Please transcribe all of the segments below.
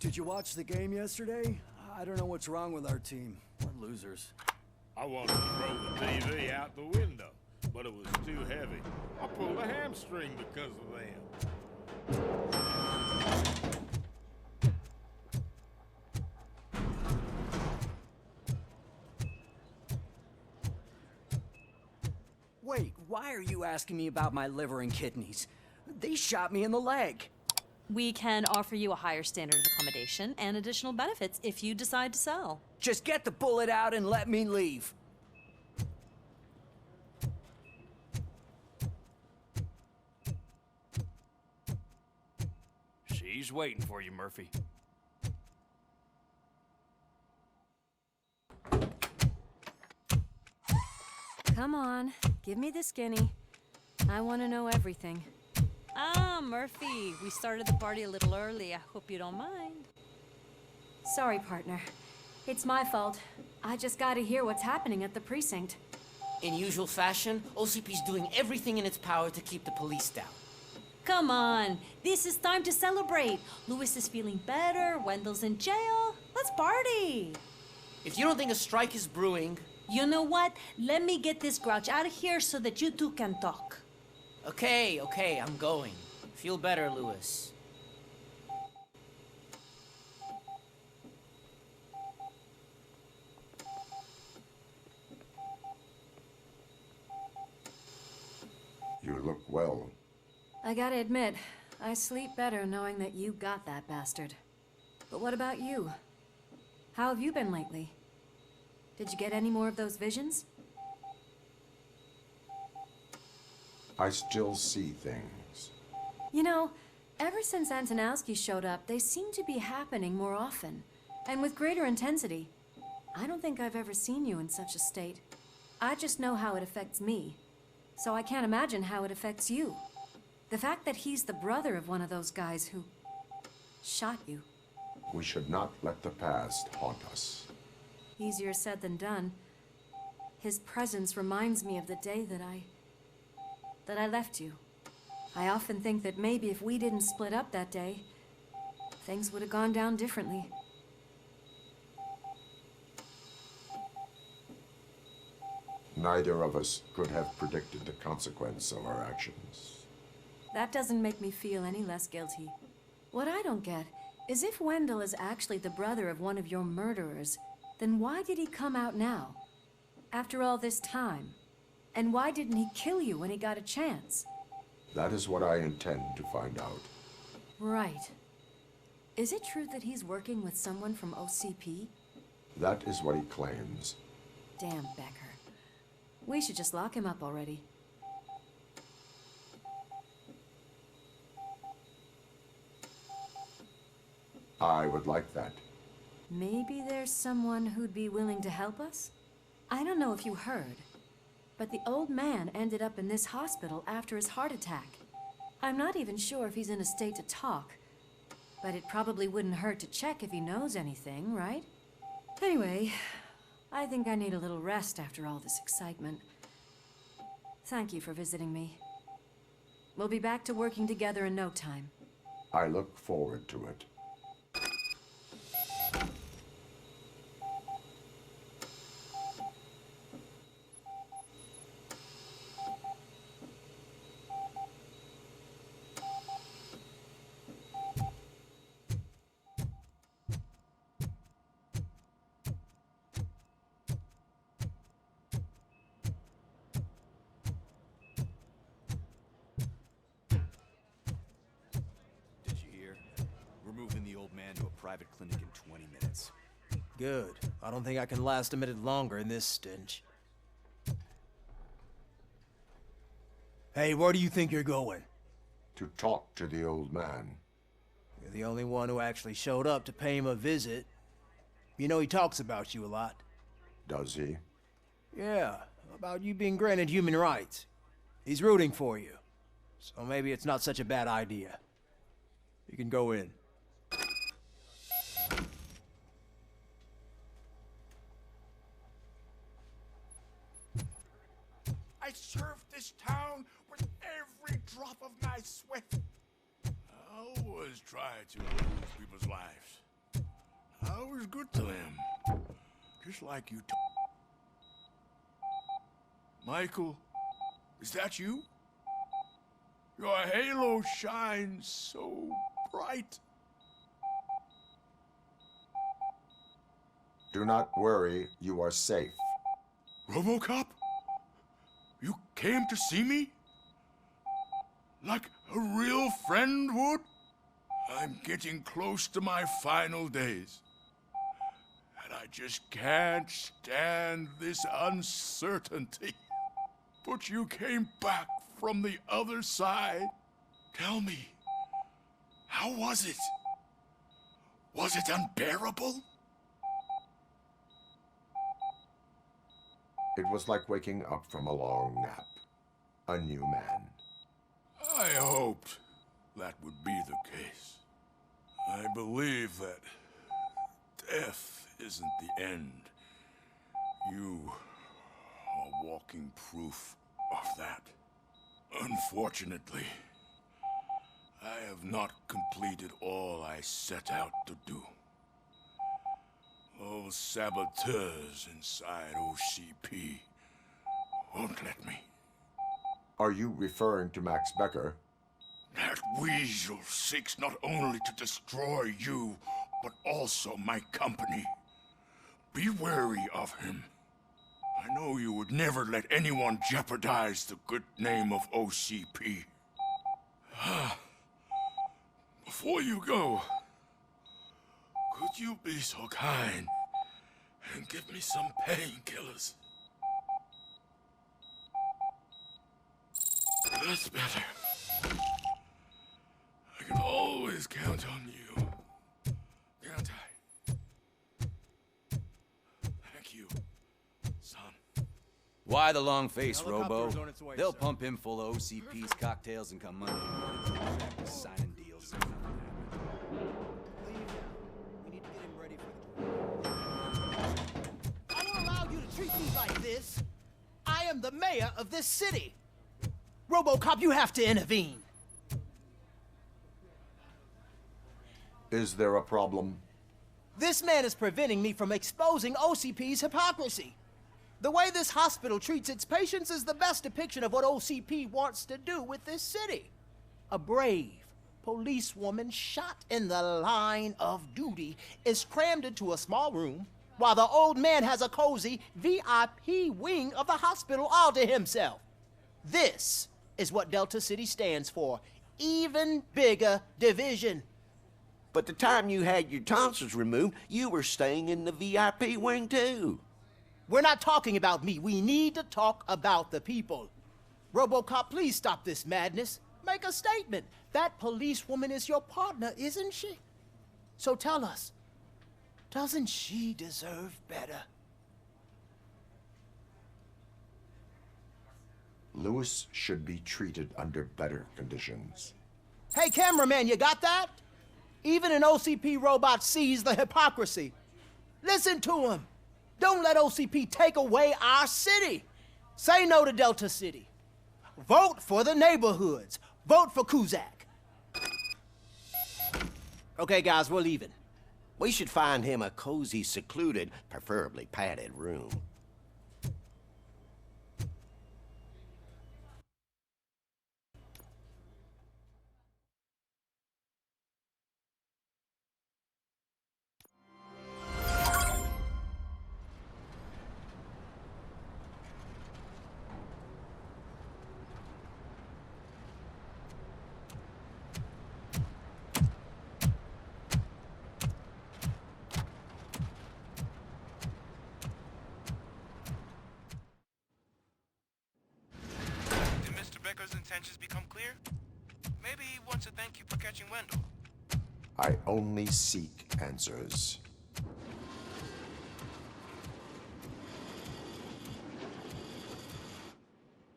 Did you watch the game yesterday? I don't know what's wrong with our team. We're losers. I wanted to throw the TV out the window, but it was too heavy. I pulled a hamstring because of them. Wait, why are you asking me about my liver and kidneys? They shot me in the leg. We can offer you a higher standard of accommodation and additional benefits if you decide to sell. Just get the bullet out and let me leave. She's waiting for you, Murphy. Come on, give me the skinny. I want to know everything. Ah, Murphy, we started the party a little early. I hope you don't mind. Sorry, partner. It's my fault. I just gotta hear what's happening at the precinct. In usual fashion, OCP's doing everything in its power to keep the police down. Come on, this is time to celebrate. Louis is feeling better, Wendell's in jail. Let's party. If you don't think a strike is brewing... You know what? Let me get this grouch out of here so that you two can talk. Okay, I'm going. Feel better, Louis. You look well. I gotta admit, I sleep better knowing that you got that bastard. But what about you? How have you been lately? Did you get any more of those visions? I still see things. You know, ever since Antonowski showed up, they seem to be happening more often, and with greater intensity. I don't think I've ever seen you in such a state. I just know how it affects me, so I can't imagine how it affects you. The fact that he's the brother of one of those guys who shot you. We should not let the past haunt us. Easier said than done. His presence reminds me of the day that I left you. I often think that maybe if we didn't split up that day, things would have gone down differently. Neither of us could have predicted the consequence of our actions. That doesn't make me feel any less guilty. What I don't get is if Wendell is actually the brother of one of your murderers, then why did he come out now? After all this time? And why didn't he kill you when he got a chance? That is what I intend to find out. Right. Is it true that he's working with someone from OCP? That is what he claims. Damn Becker. We should just lock him up already. I would like that. Maybe there's someone who'd be willing to help us? I don't know if you heard, but the old man ended up in this hospital after his heart attack. I'm not even sure if he's in a state to talk, but it probably wouldn't hurt to check if he knows anything, right? Anyway, I think I need a little rest after all this excitement. Thank you for visiting me. We'll be back to working together in no time. I look forward to it. Private clinic in 20 minutes. Good. I don't think I can last a minute longer in this stench. Hey, where do you think you're going? To talk to the old man. You're the only one who actually showed up to pay him a visit. You know he talks about you a lot. Does he? Yeah, about you being granted human rights. He's rooting for you. So maybe it's not such a bad idea. You can go in. I served this town with every drop of my sweat. I was trying to lose people's lives. I was good to them. Just like you Michael, is that you? Your halo shines so bright. Do not worry, you are safe. RoboCop? You came to see me? Like a real friend would? I'm getting close to my final days. And I just can't stand this uncertainty. But you came back from the other side. Tell me, how was it? Was it unbearable? It was like waking up from a long nap. A new man. I hoped that would be the case. I believe that death isn't the end. You are walking proof of that. Unfortunately, I have not completed all I set out to do. Those saboteurs inside OCP won't let me. Are you referring to Max Becker? That weasel seeks not only to destroy you, but also my company. Be wary of him. I know you would never let anyone jeopardize the good name of OCP. Before you go, could you be so kind and give me some painkillers? That's better. I can always count on you. Can't I? Thank you, son. Why the long face, Helicopter's Robo? on its way, They'll sir. pump him full of OCP's cocktails and come Monday morning to the shack signing deals. Leave now. We need to get him ready for the... I don't allow you to treat me like this. I am the mayor of this city. RoboCop, you have to intervene. Is there a problem? This man is preventing me from exposing OCP's hypocrisy. The way this hospital treats its patients is the best depiction of what OCP wants to do with this city. A brave policewoman shot in the line of duty is crammed into a small room while the old man has a cozy VIP wing of the hospital all to himself. This is what Delta City stands for. Even bigger division. But the time you had your tonsils removed, you were staying in the VIP wing too. We're not talking about me. We need to talk about the people. RoboCop, please stop this madness. Make a statement. That policewoman is your partner, isn't she? So tell us, doesn't she deserve better? Lewis should be treated under better conditions. Hey, cameraman, you got that? Even an OCP robot sees the hypocrisy. Listen to him. Don't let OCP take away our city. Say no to Delta City. Vote for the neighborhoods. Vote for Kuzak. Okay, guys, we're leaving. We should find him a cozy, secluded, preferably padded room. Becker's intentions become clear? Maybe he wants to thank you for catching Wendell. I only seek answers.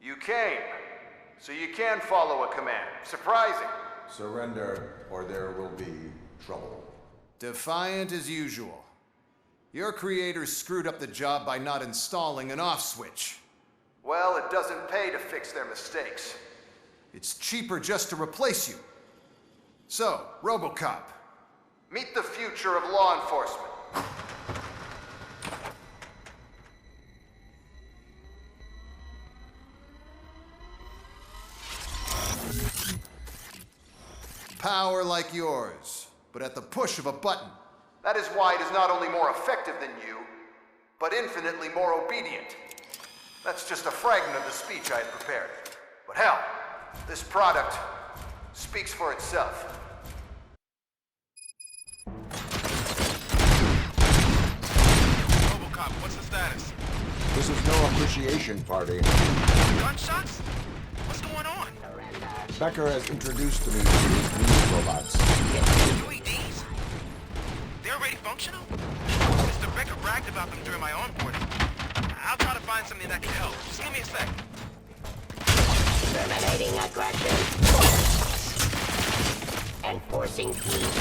You came, so you can follow a command. Surprising. Surrender, or there will be trouble. Defiant as usual. Your creators screwed up the job by not installing an off switch. Well, it doesn't pay to fix their mistakes. It's cheaper just to replace you. So, RoboCop, meet the future of law enforcement. Power like yours, but at the push of a button. That is why it is not only more effective than you, but infinitely more obedient. That's just a fragment of the speech I had prepared. But hell, this product speaks for itself. RoboCop, what's the status? This is no appreciation party. Gunshots? What's going on? Becker has introduced to me these robots. UEDs? They're already functional? Mr. Becker bragged about them during my onboarding. I'll try to find something that can help. Just give me a sec. Terminating aggression. Enforcing peace.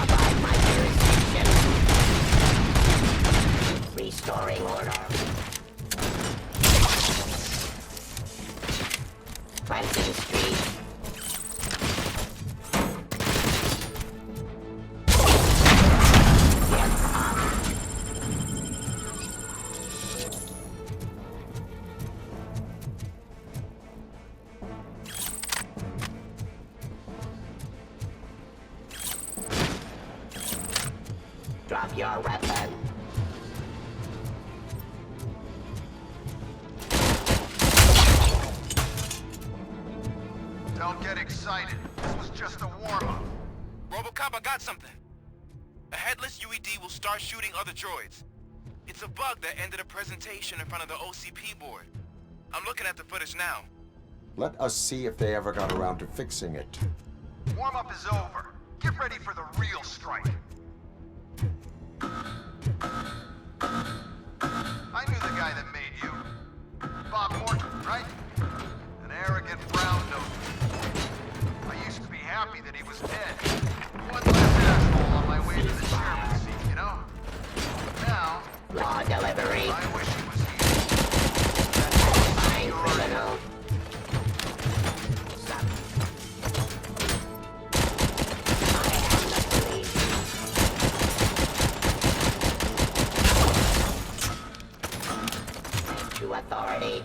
Abide my jurisdiction. Restoring order. Cleansing street. Drop your weapon. Don't get excited. This was just a warm-up. RoboCop, I got something. A headless UED will start shooting other droids. It's a bug that ended a presentation in front of the OCP board. I'm looking at the footage now. Let us see if they ever got around to fixing it. Warm-up is over. Get ready for the real strike. I knew the guy that made you. Bob Morton, right? An arrogant brown-noser. I used to be happy that he was dead. One less asshole on my way to the chairman's seat, you know? Now... Law delivery. I wish he was here. Fine criminal. Stop. I am the police. To authority.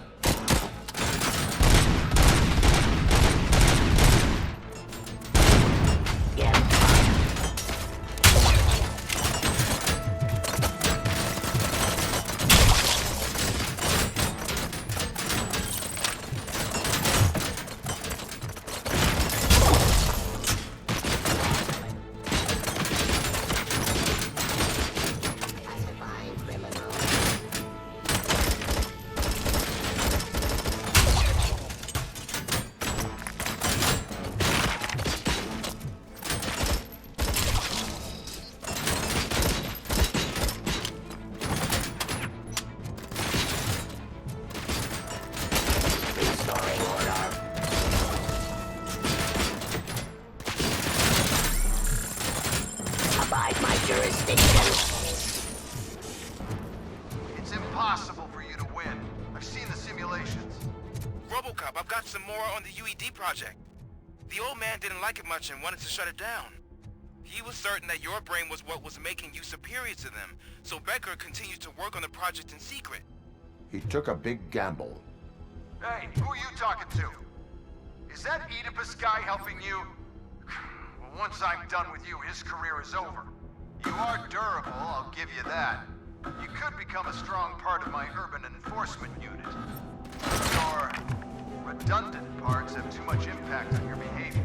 It's impossible for you to win. I've seen the simulations. RoboCop, I've got some more on the UED project. The old man didn't like it much and wanted to shut it down. He was certain that your brain was what was making you superior to them, so Becker continued to work on the project in secret. He took a big gamble. Hey, who are you talking to? Is that Oedipus guy helping you? Well, once I'm done with you, his career is over. You are durable, I'll give you that. You could become a strong part of my urban enforcement unit. Your redundant parts have too much impact on your behavior.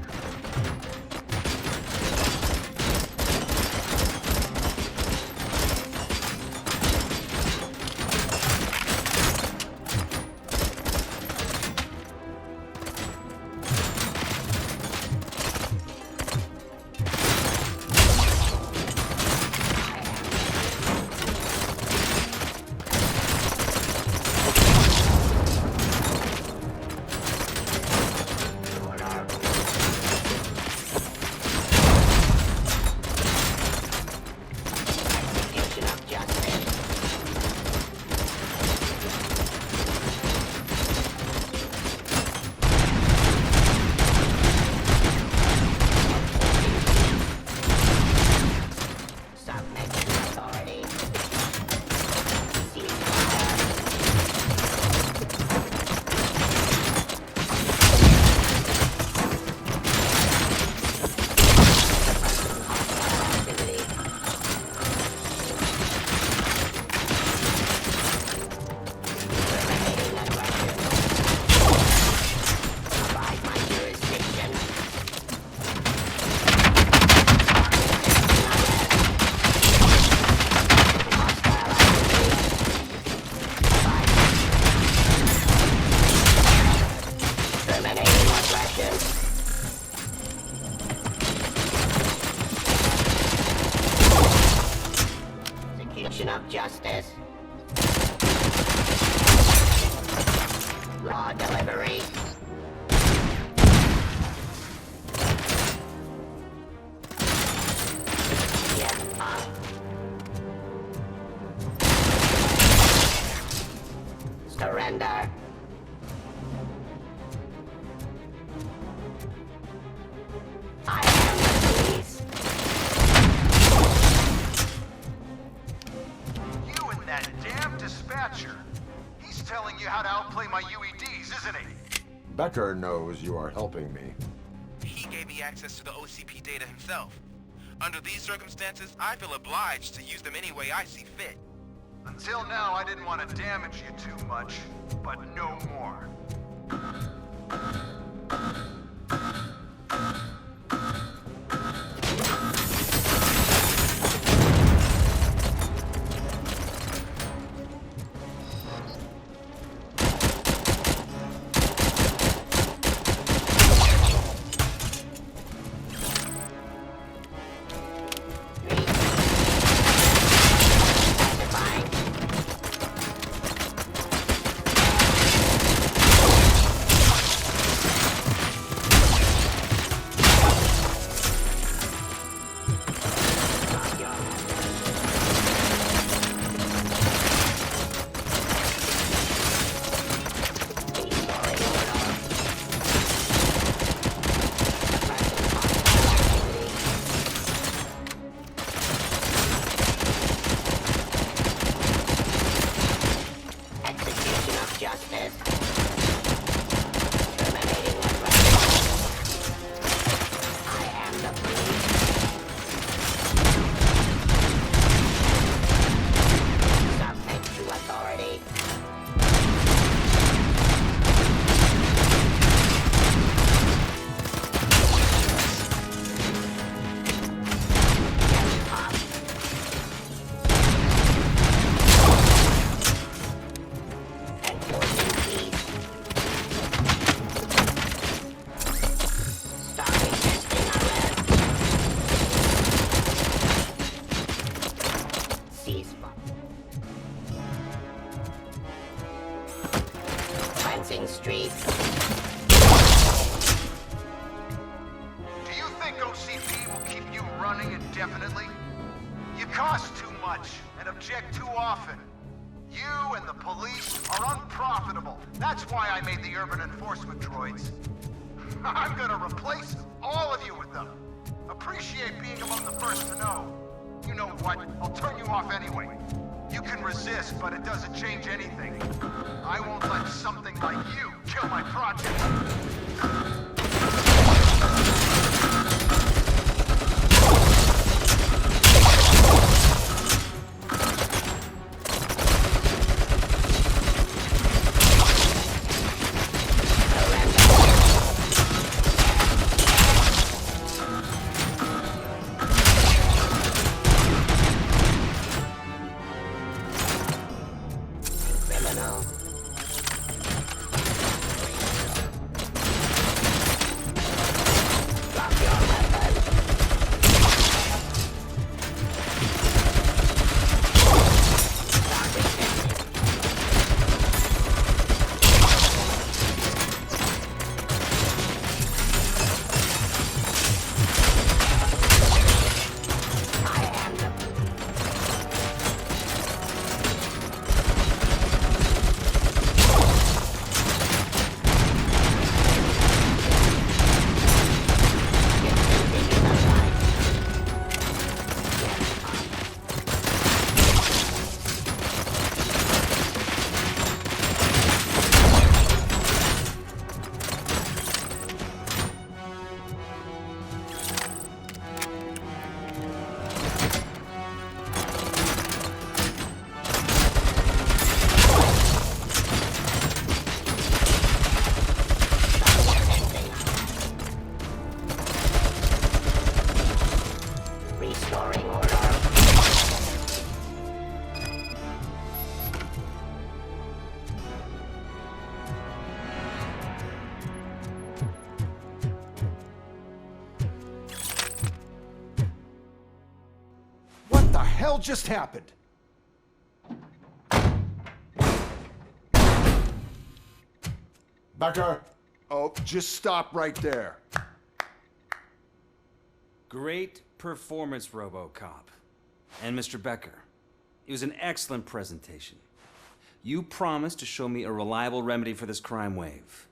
dispatcher. He's telling you how to outplay my UEDs, isn't he? Becker knows you are helping me. He gave me access to the OCP data himself. Under these circumstances, I feel obliged to use them any way I see fit. Until now, I didn't want to damage you too much, but no more. Streets. Do you think OCP will keep you running indefinitely? You cost too much and object too often. You and the police are unprofitable. That's why I made the urban enforcement droids. I'm gonna replace all of you with them. Appreciate being among the first to know. You know what? I'll turn you off anyway. You can resist, but it doesn't change anything. I won't let something like you kill my project. What the hell just happened? Becker! Oh, just stop right there. Great performance, RoboCop. And Mr. Becker, it was an excellent presentation. You promised to show me a reliable remedy for this crime wave.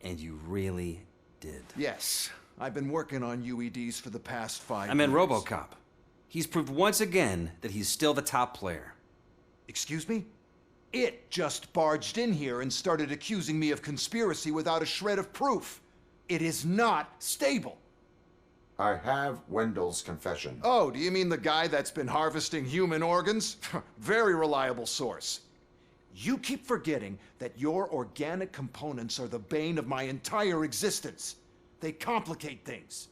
And you really did. Yes, I've been working on UEDs for the past 5 years. I meant RoboCop. He's proved once again that he's still the top player. Excuse me? It just barged in here and started accusing me of conspiracy without a shred of proof. It is not stable. I have Wendell's confession. Oh, do you mean the guy that's been harvesting human organs? Very reliable source. You keep forgetting that your organic components are the bane of my entire existence. They complicate things.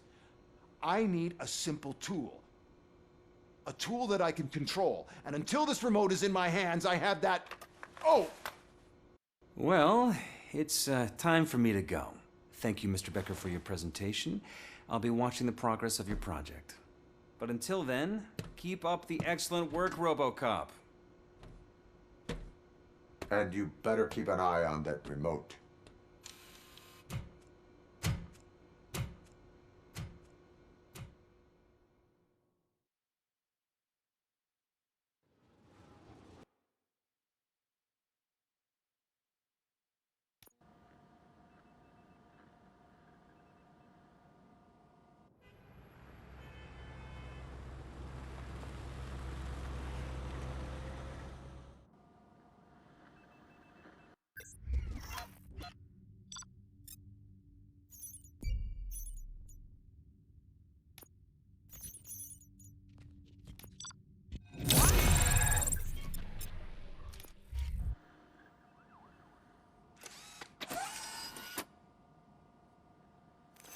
I need a simple tool. A tool that I can control. And until this remote is in my hands, I have that... Oh! Well, it's time for me to go. Thank you, Mr. Becker, for your presentation. I'll be watching the progress of your project. But until then, keep up the excellent work, RoboCop. And you better keep an eye on that remote.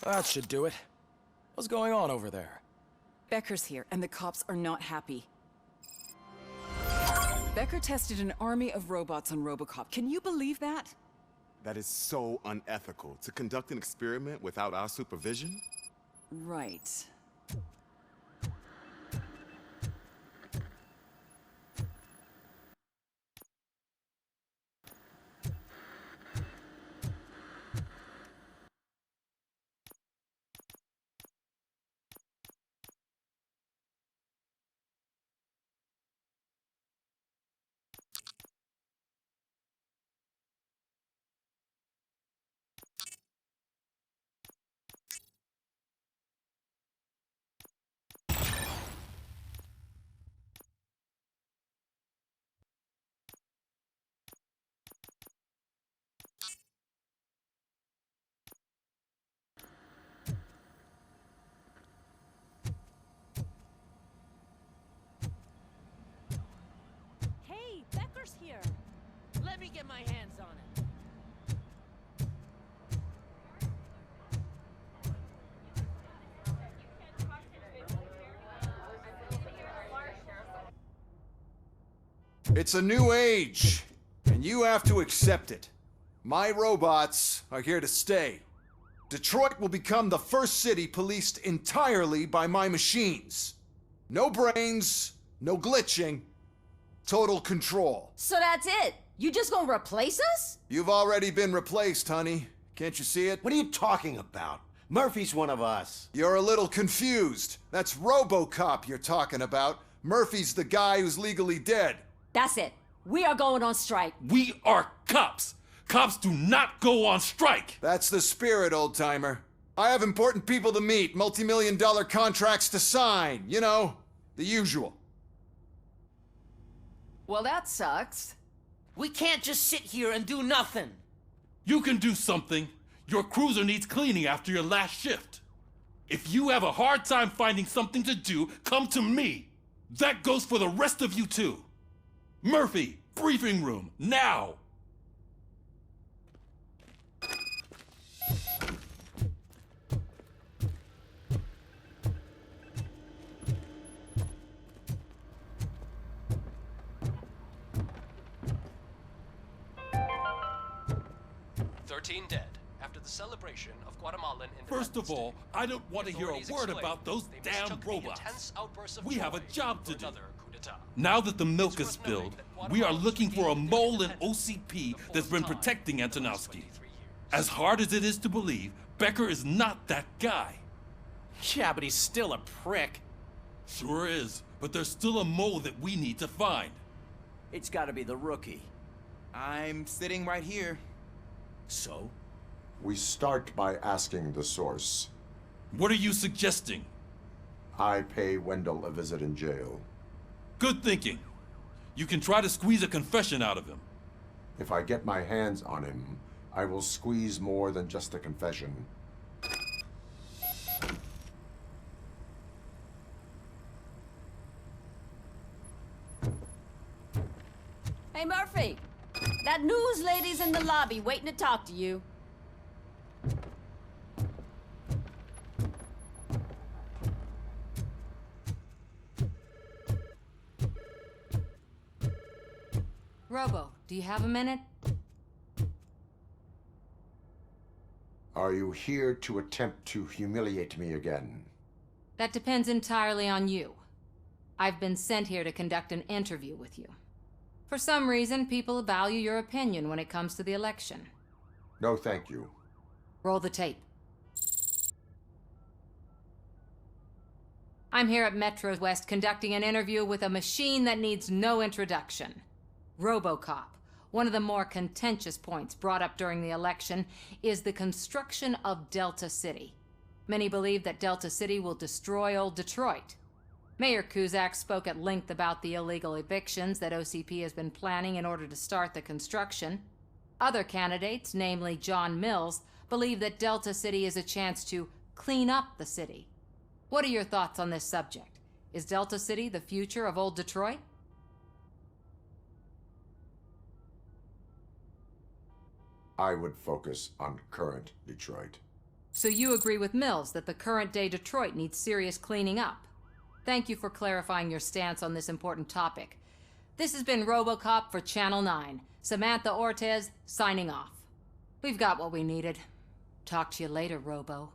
That should do it. What's going on over there? Becker's here, and the cops are not happy. Becker tested an army of robots on RoboCop. Can you believe that? That is so unethical. To conduct an experiment without our supervision? Right. Hey, Becker's here. Let me get my hands on it. It's a new age, and you have to accept it. My robots are here to stay. Detroit will become the first city policed entirely by my machines. No brains, no glitching, total control. So that's it? You just gonna replace us? You've already been replaced, honey. Can't you see it? What are you talking about? Murphy's one of us. You're a little confused. That's RoboCop you're talking about. Murphy's the guy who's legally dead. That's it. We are going on strike. We are cops. Cops do not go on strike. That's the spirit, old-timer. I have important people to meet, multi-million-dollar contracts to sign. You know, the usual. Well, that sucks. We can't just sit here and do nothing. You can do something. Your cruiser needs cleaning after your last shift. If you have a hard time finding something to do, come to me. That goes for the rest of you too. Murphy, briefing room, now! Dead after the celebration of Guatemalan independence. First of all, I don't want to hear a word about those damn robots. We have a job to do. Now that the milk is spilled, we are looking for a mole in OCP that's been protecting Antonowski. As hard as it is to believe, Becker is not that guy. Yeah, but he's still a prick. Sure is, but there's still a mole that we need to find. It's gotta be the rookie. I'm sitting right here. So? We start by asking the source. What are you suggesting? I pay Wendell a visit in jail. Good thinking. You can try to squeeze a confession out of him. If I get my hands on him, I will squeeze more than just a confession. Hey, Murphy. That news lady's in the lobby waiting to talk to you. Robo, do you have a minute? Are you here to attempt to humiliate me again? That depends entirely on you. I've been sent here to conduct an interview with you. For some reason, people value your opinion when it comes to the election. No, thank you. Roll the tape. I'm here at Metro West conducting an interview with a machine that needs no introduction. RoboCop. One of the more contentious points brought up during the election is the construction of Delta City. Many believe that Delta City will destroy old Detroit. Mayor Cusack spoke at length about the illegal evictions that OCP has been planning in order to start the construction. Other candidates, namely John Mills, believe that Delta City is a chance to clean up the city. What are your thoughts on this subject? Is Delta City the future of old Detroit? I would focus on current Detroit. So you agree with Mills that the current-day Detroit needs serious cleaning up? Thank you for clarifying your stance on this important topic. This has been RoboCop for Channel 9. Samantha Ortez, signing off. We've got what we needed. Talk to you later, Robo.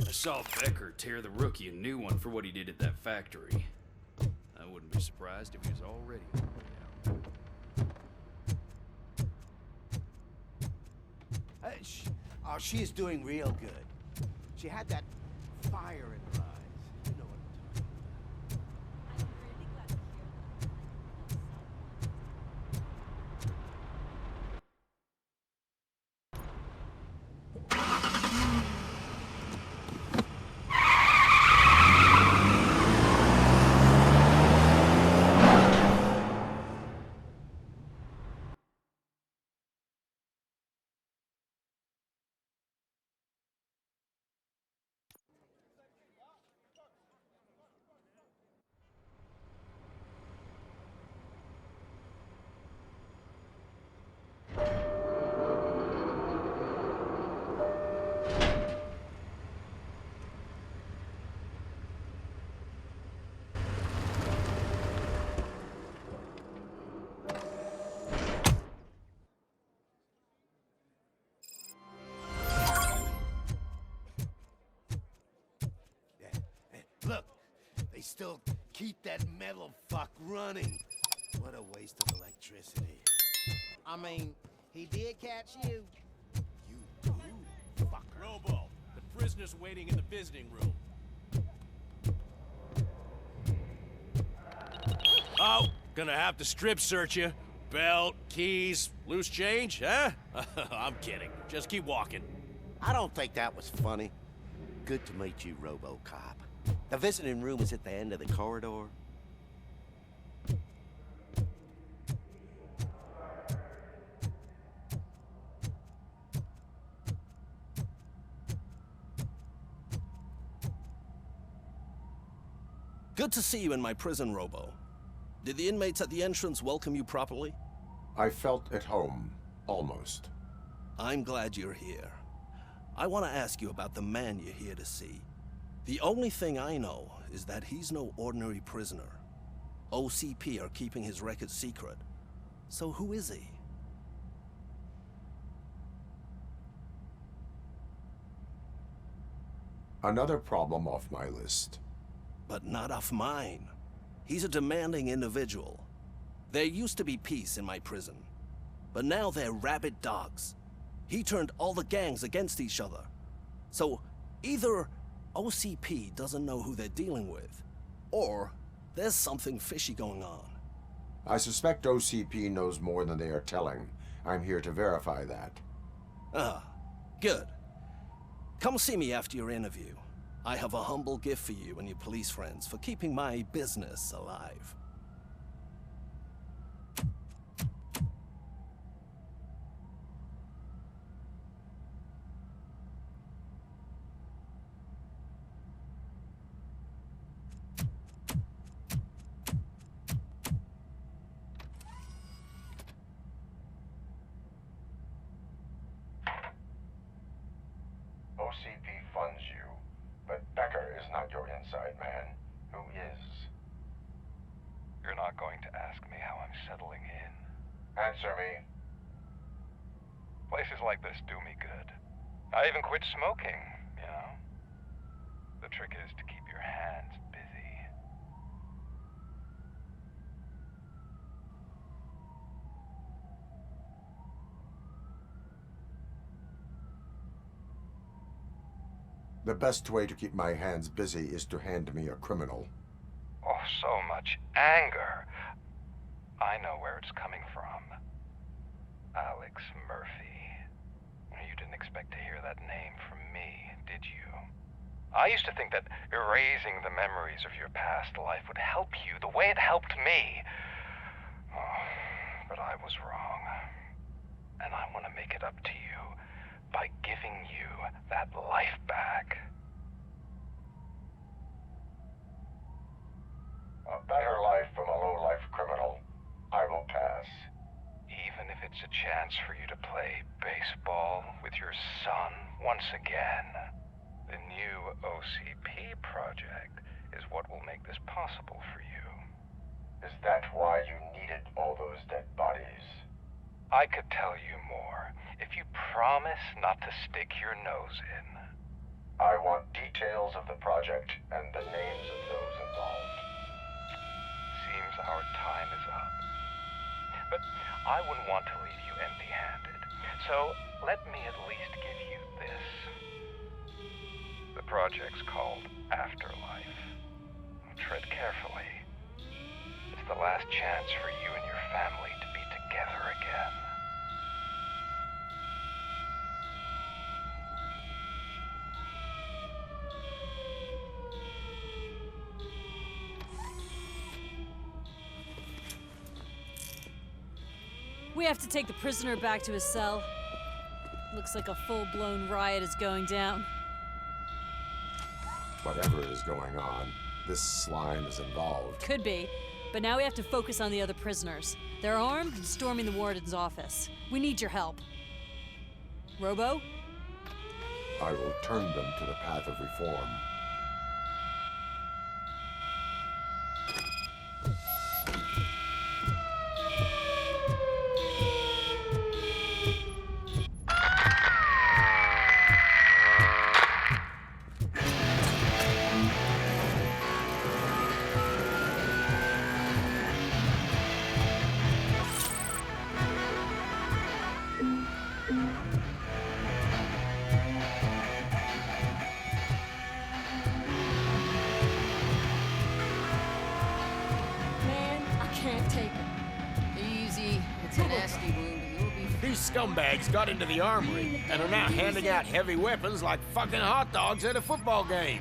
I saw Becker tear the rookie a new one for what he did at that factory. I wouldn't be surprised if he was already on the way out. She is doing real good. She had that fire in her eyes. You know what I'm talking Look, they still keep that metal fuck running. What a waste of electricity. I mean, he did catch you. You do, fucker. Robo, the prisoner's waiting in the visiting room. Oh, gonna have to strip search you. Belt, keys, loose change, huh? I'm kidding. Just keep walking. I don't think that was funny. Good to meet you, RoboCop. The visiting room is at the end of the corridor. Good to see you in my prison, Robo. Did the inmates at the entrance welcome you properly? I felt at home, almost. I'm glad you're here. I want to ask you about the man you're here to see. The only thing I know is that he's no ordinary prisoner. OCP are keeping his record secret. So who is he? Another problem off my list. But not off mine. He's a demanding individual. There used to be peace in my prison, but now they're rabid dogs. He turned all the gangs against each other. So either OCP doesn't know who they're dealing with. Or there's something fishy going on. I suspect OCP knows more than they are telling. I'm here to verify that. Ah, good. Come see me after your interview. I have a humble gift for you and your police friends for keeping my business alive. OCP funds you, but Becker is not your inside man. Who is? You're not going to ask me how I'm settling in. Answer me. Places like this do me good. I even quit smoking, you know? The trick is to keep your hands busy. The best way to keep my hands busy is to hand me a criminal. Oh, so much anger. I know where it's coming from. Alex Murphy. You didn't expect to hear that name from me, did you? I used to think that erasing the memories of your past life would help you the way it helped me. Oh, but I was wrong. And I want to make it up to you by giving you that life back. A better life from a low-life criminal. I will pass. Even if it's a chance for you to play baseball with your son once again. The new OCP project is what will make this possible for you. Is that why you needed all those dead bodies? I could tell you more if you promise not to stick your nose in. I want details of the project and the names of those involved. Seems our time is up. But I wouldn't want to leave you empty-handed, so let me at least give you this. The project's called Afterlife. Tread carefully. It's the last chance for you and your family to be together again. We have to take the prisoner back to his cell. Looks like a full-blown riot is going down. Whatever is going on, this slime is involved. Could be, but now we have to focus on the other prisoners. They're armed and storming the warden's office. We need your help. Robo? I will turn them to the path of reform. These scumbags got into the armory and are now handing out heavy weapons like fucking hot dogs at a football game.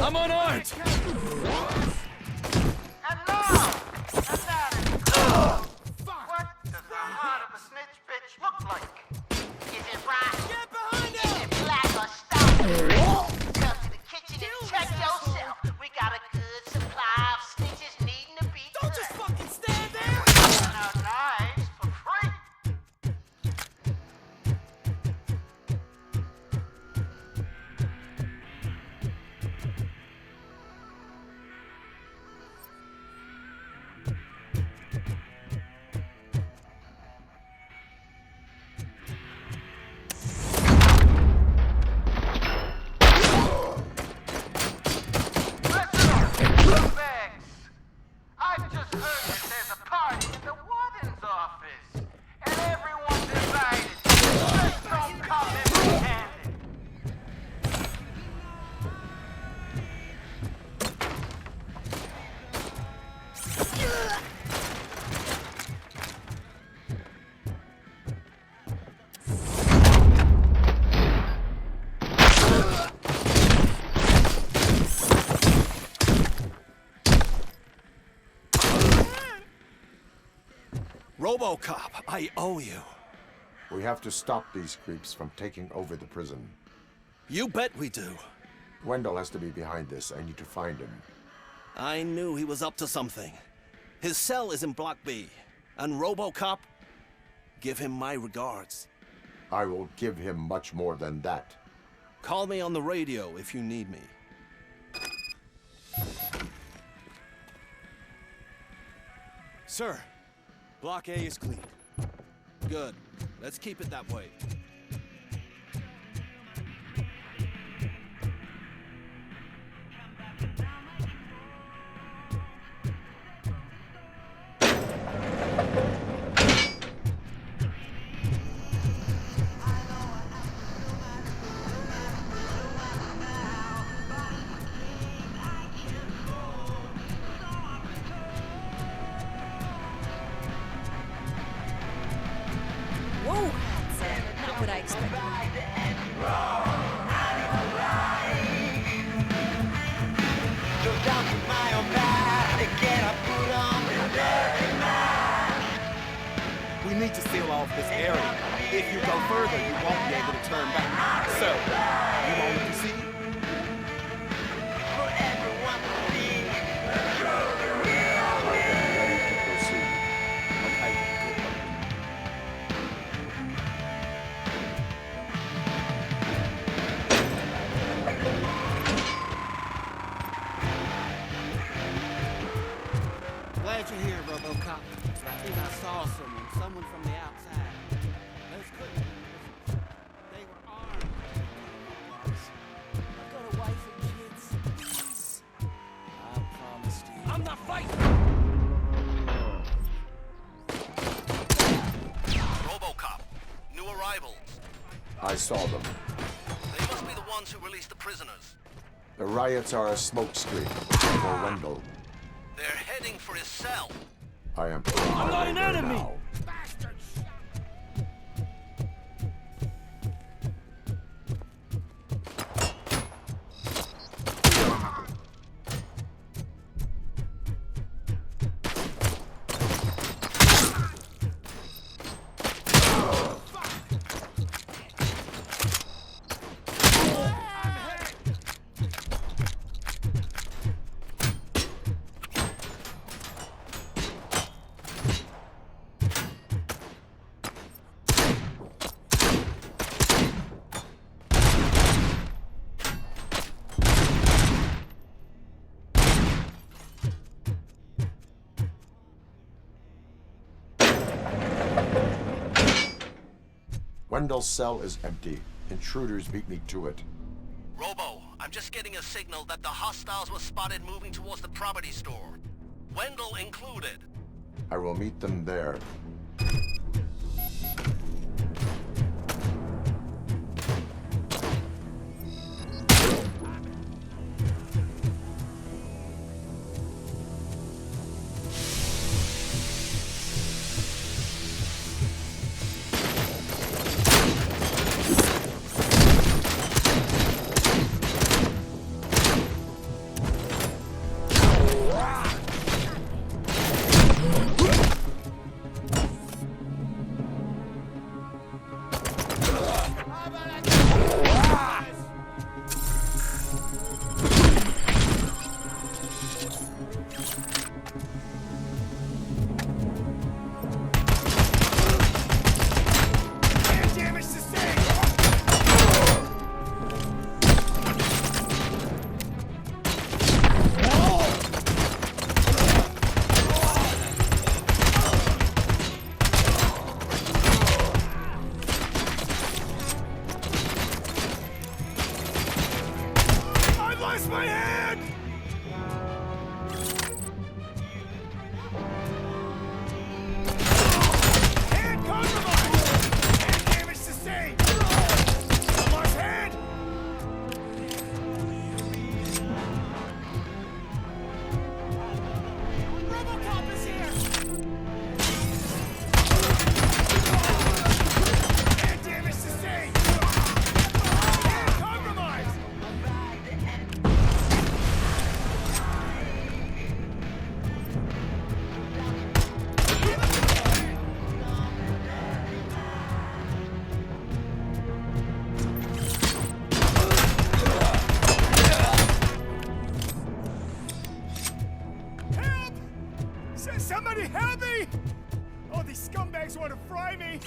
I'm unarmed! And now, what does the heart of a snitch bitch look like? Is it right? Get behind him! Is it black or stone? Come to the kitchen and check yourself. We got a good supply of snitches needing to be Don't just fucking stand there! Our knives for free. I've just heard that there's a party in the warden's office, and everyone decided just don't come empty-handed. RoboCop, I owe you. We have to stop these creeps from taking over the prison. You bet we do. Wendell has to be behind this. I need to find him. I knew he was up to something. His cell is in Block B. And RoboCop, give him my regards. I will give him much more than that. Call me on the radio if you need me. Sir, Block A is clean. Good. Let's keep it that way. Whoa! Not what I expected. We need to seal off this area. If you go further, you won't be able to turn back. So, you want to proceed? Ready to proceed. Okay, good. Glad you're here, RoboCop. I think I saw someone from the outside. Those couldn't. They were armed. I've got a wife and kids. I promised you. I'm not fighting! RoboCop, new arrivals. I saw them. They must be the ones who released the prisoners. The riots are a smokescreen for Wendell. They're heading for his cell. I am I'm not an there enemy! now. Wendell's cell is empty. Intruders beat me to it. Robo, I'm just getting a signal that the hostiles were spotted moving towards the property store. Wendell included. I will meet them there. These scumbags want to fry me!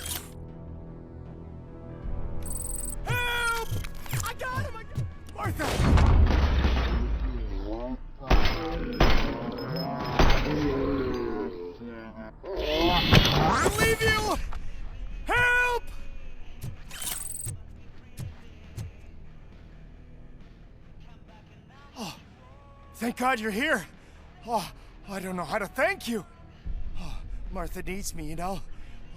Help! I got him! Martha! I'll leave you! Help! Oh, thank God you're here. Oh, I don't know how to thank you. Oh, Martha needs me, you know.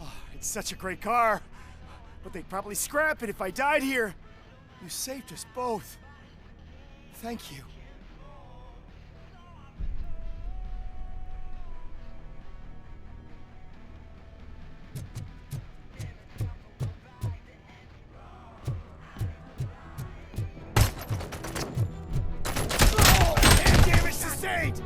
Oh, it's such a great car. But they'd probably scrap it if I died here. You saved us both. Thank you. Hand damage sustained!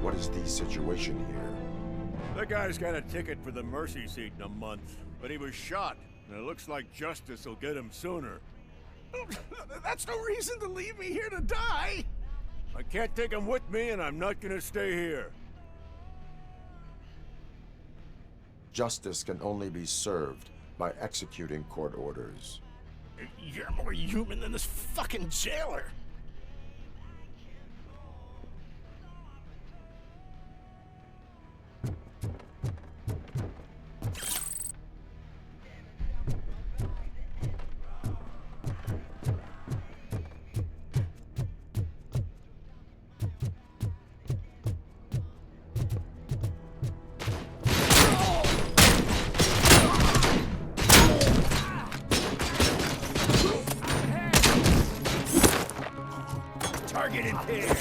What is the situation here? That guy's got a ticket for the mercy seat in a month, but he was shot, and it looks like justice will get him sooner. That's no reason to leave me here to die! I can't take him with me, and I'm not gonna stay here. Justice can only be served by executing court orders. You're more human than this fucking jailer! Target impaired.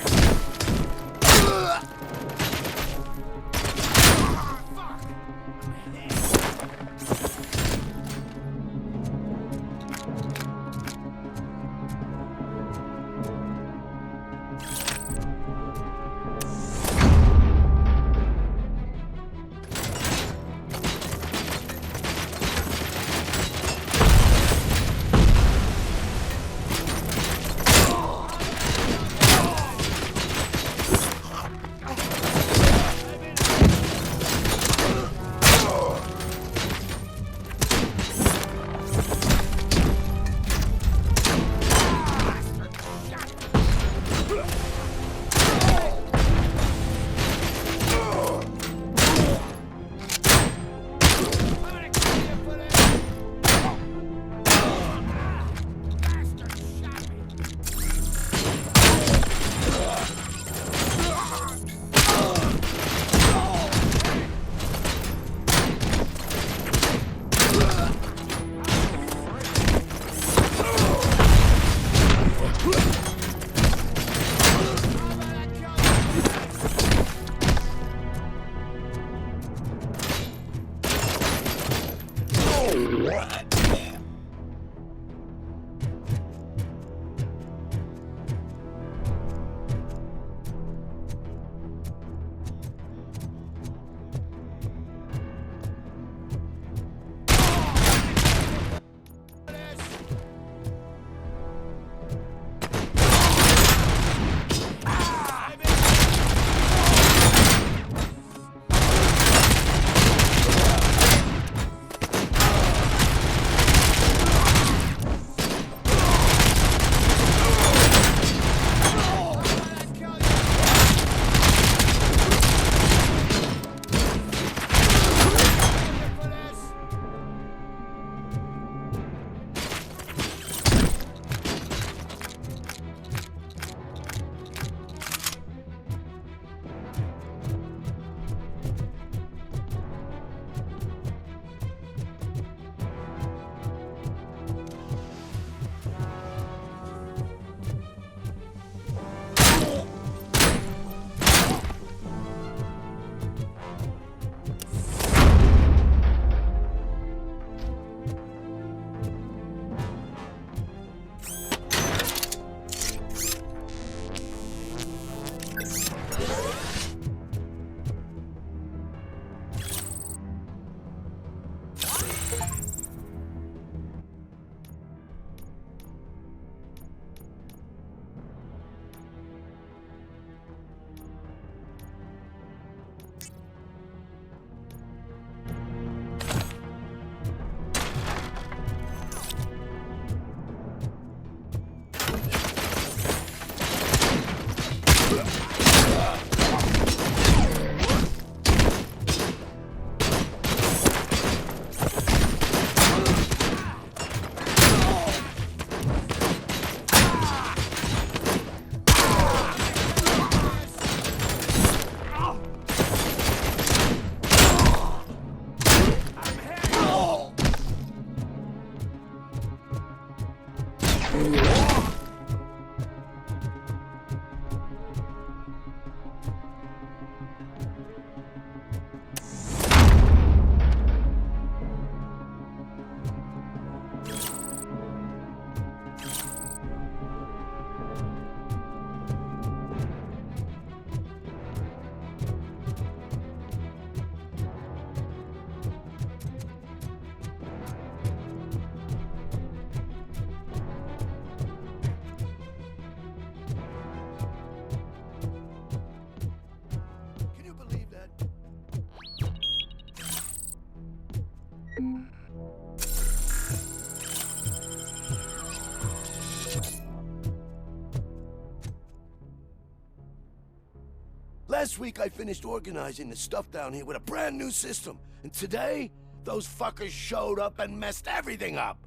Last week I finished organizing the stuff down here with a brand new system. And today, those fuckers showed up and messed everything up.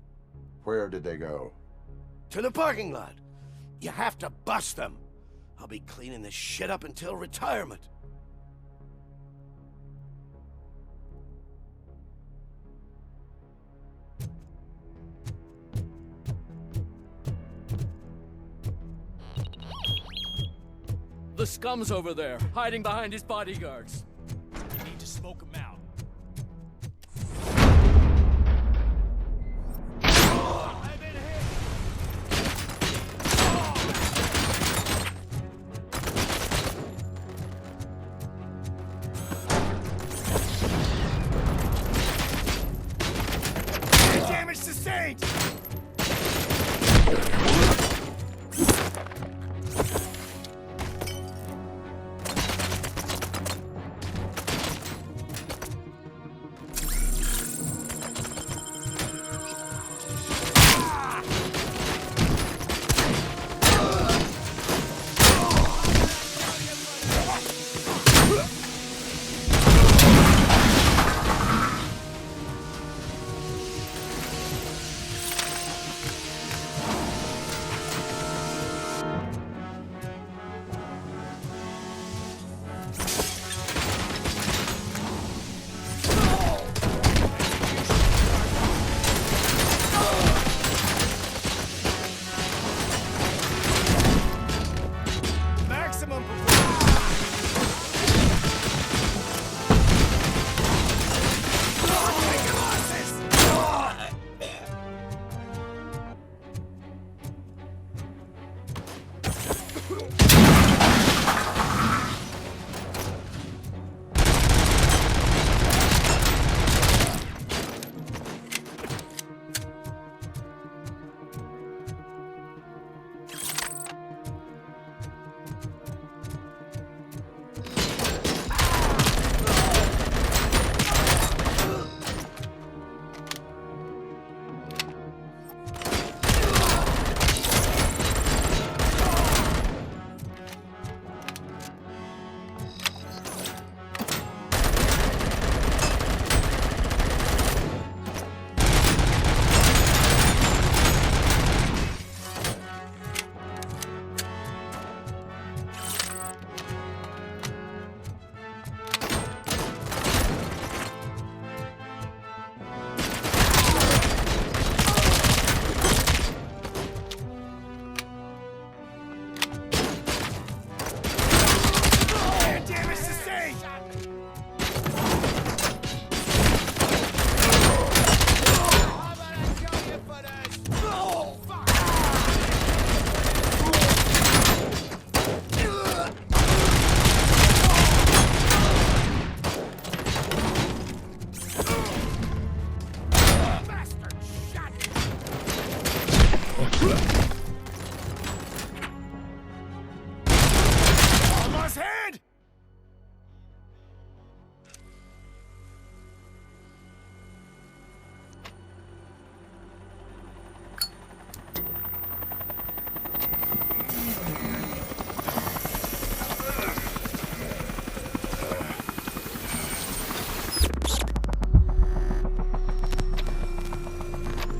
Where did they go? To the parking lot. You have to bust them. I'll be cleaning this shit up until retirement. The scum's over there, hiding behind his bodyguards. We need to smoke him out. Damage sustained!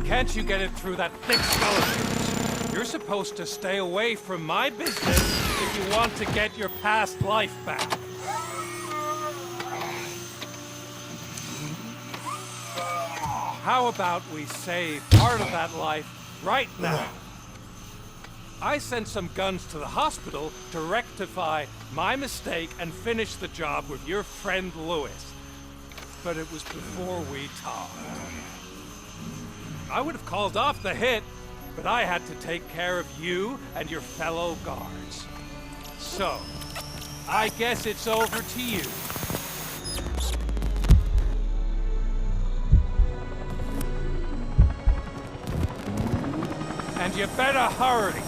Can't you get it through that thick skull of yours? You're supposed to stay away from my business if you want to get your past life back. How about we save part of that life right now? I sent some guns to the hospital to rectify my mistake and finish the job with your friend Lewis. But it was before we talked. I would have called off the hit, but I had to take care of you and your fellow guards. So, I guess it's over to you. And you better hurry.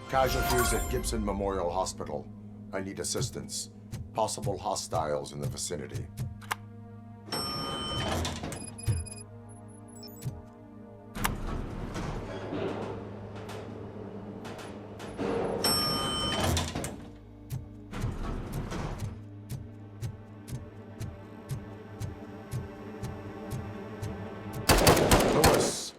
Casualties at Gibson Memorial Hospital. I need assistance. Possible hostiles in the vicinity. Lewis.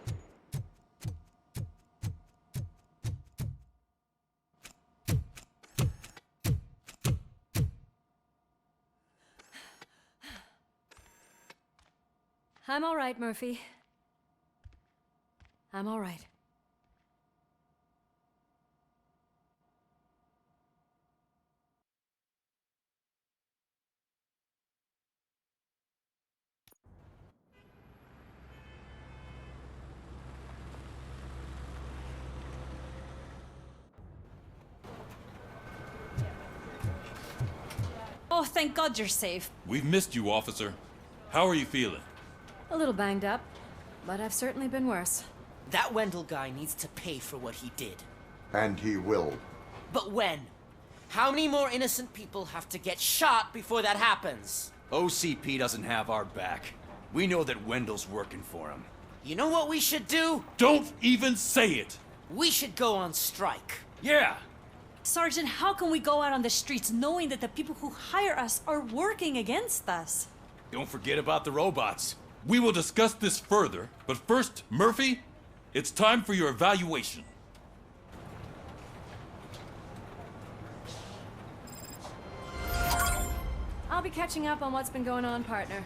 I'm all right, Murphy. I'm all right. Oh, thank God you're safe. We've missed you, officer. How are you feeling? A little banged up, but I've certainly been worse. That Wendell guy needs to pay for what he did. And he will. But when? How many more innocent people have to get shot before that happens? OCP doesn't have our back. We know that Wendell's working for him. You know what we should do? Don't even say it! We should go on strike. Yeah! Sergeant, how can we go out on the streets knowing that the people who hire us are working against us? Don't forget about the robots. We will discuss this further, but first, Murphy, it's time for your evaluation. I'll be catching up on what's been going on, partner.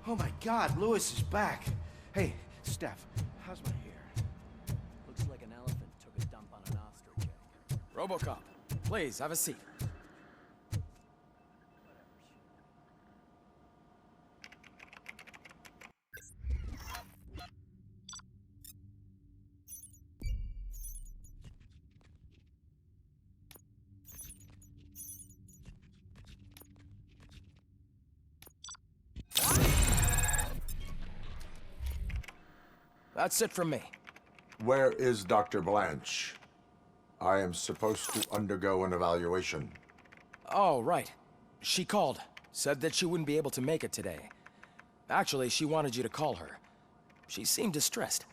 Oh my God, Lewis is back. Hey, Steph, how's my hair? Looks like an elephant took a dump on an ostrich egg. RoboCop, please, have a seat. That's it from me. Where is Dr. Blanche? I am supposed to undergo an evaluation. Oh, right. She called. Said that she wouldn't be able to make it today. Actually, she wanted you to call her. She seemed distressed.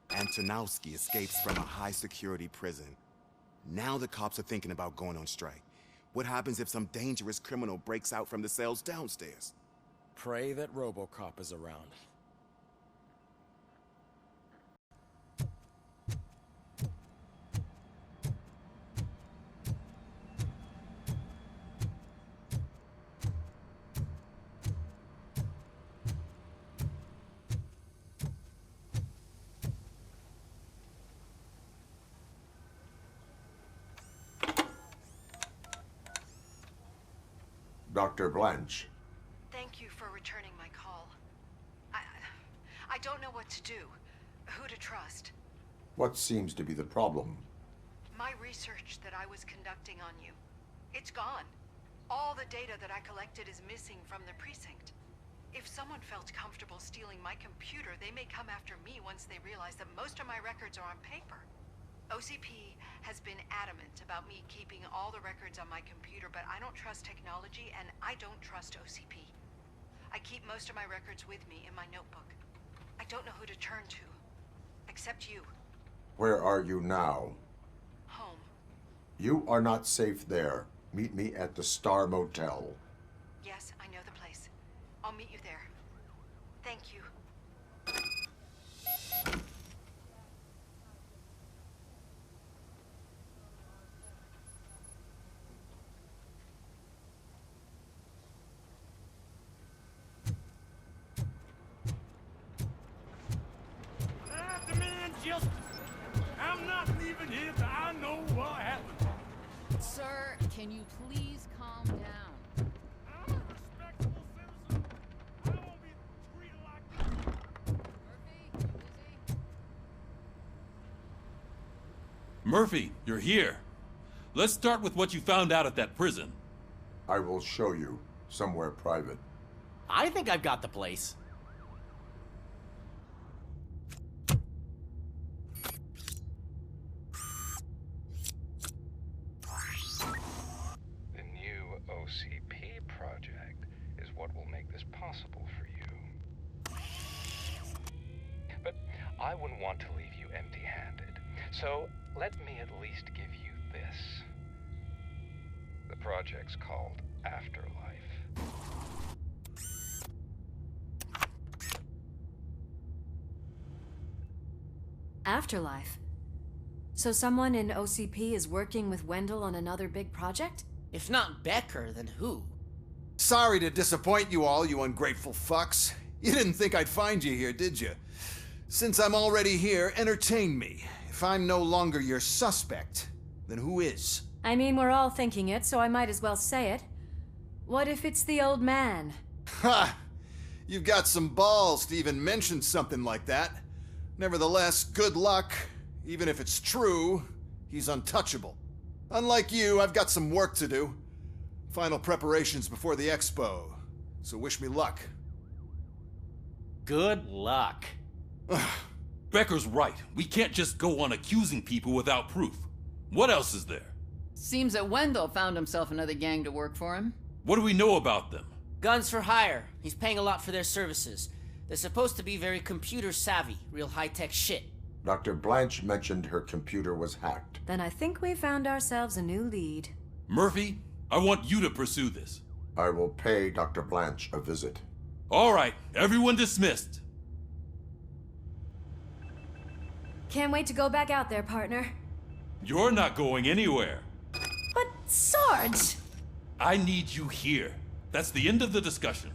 Antonowski escapes from a high-security prison. Now the cops are thinking about going on strike. What happens if some dangerous criminal breaks out from the cells downstairs? Pray that RoboCop is around. Dr. Blanche. Thank you for returning my call. I don't know what to do. Who to trust. What seems to be the problem? My research that I was conducting on you. It's gone. All the data that I collected is missing from the precinct. If someone felt comfortable stealing my computer, they may come after me once they realize that most of my records are on paper. OCP has been adamant about me keeping all the records on my computer, but I don't trust technology and I don't trust OCP. I keep most of my records with me in my notebook. I don't know who to turn to, except you. Where are you now? Home. You are not safe there. Meet me at the Star Motel. Yes, I know the place. I'll meet you there. Thank you. Demand justice. I'm not leaving here till I know what happened. Sir, can you please calm down? I'm a respectable citizen. I won't be treated like this. Murphy, you're here. Let's start with what you found out at that prison. I will show you somewhere private. I think I've got the place. The new OCP project is what will make this possible for you. But I wouldn't want to leave you empty-handed. So let me at least give you this. The project's called Afterlife. Afterlife? So someone in OCP is working with Wendell on another big project? If not Becker, then who? Sorry to disappoint you all, you ungrateful fucks. You didn't think I'd find you here, did you? Since I'm already here, entertain me. If I'm no longer your suspect, then who is? I mean, we're all thinking it, so I might as well say it. What if it's the old man? Ha! You've got some balls to even mention something like that. Nevertheless, good luck. Even if it's true, he's untouchable. Unlike you, I've got some work to do. Final preparations before the expo, so wish me luck. Good luck. Becker's right. We can't just go on accusing people without proof. What else is there? Seems that Wendell found himself another gang to work for him. What do we know about them? Guns for hire. He's paying a lot for their services. They're supposed to be very computer savvy, real high-tech shit. Dr. Blanche mentioned her computer was hacked. Then I think we found ourselves a new lead. Murphy, I want you to pursue this. I will pay Dr. Blanche a visit. All right, everyone dismissed. Can't wait to go back out there, partner. You're not going anywhere. But, Sarge! I need you here. That's the end of the discussion.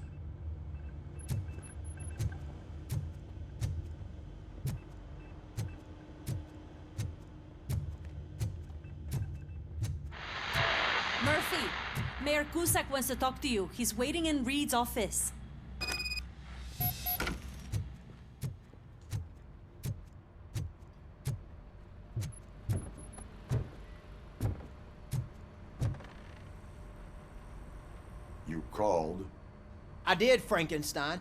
Murphy, Mayor Cusack wants to talk to you. He's waiting in Reed's office. You called? I did, Frankenstein.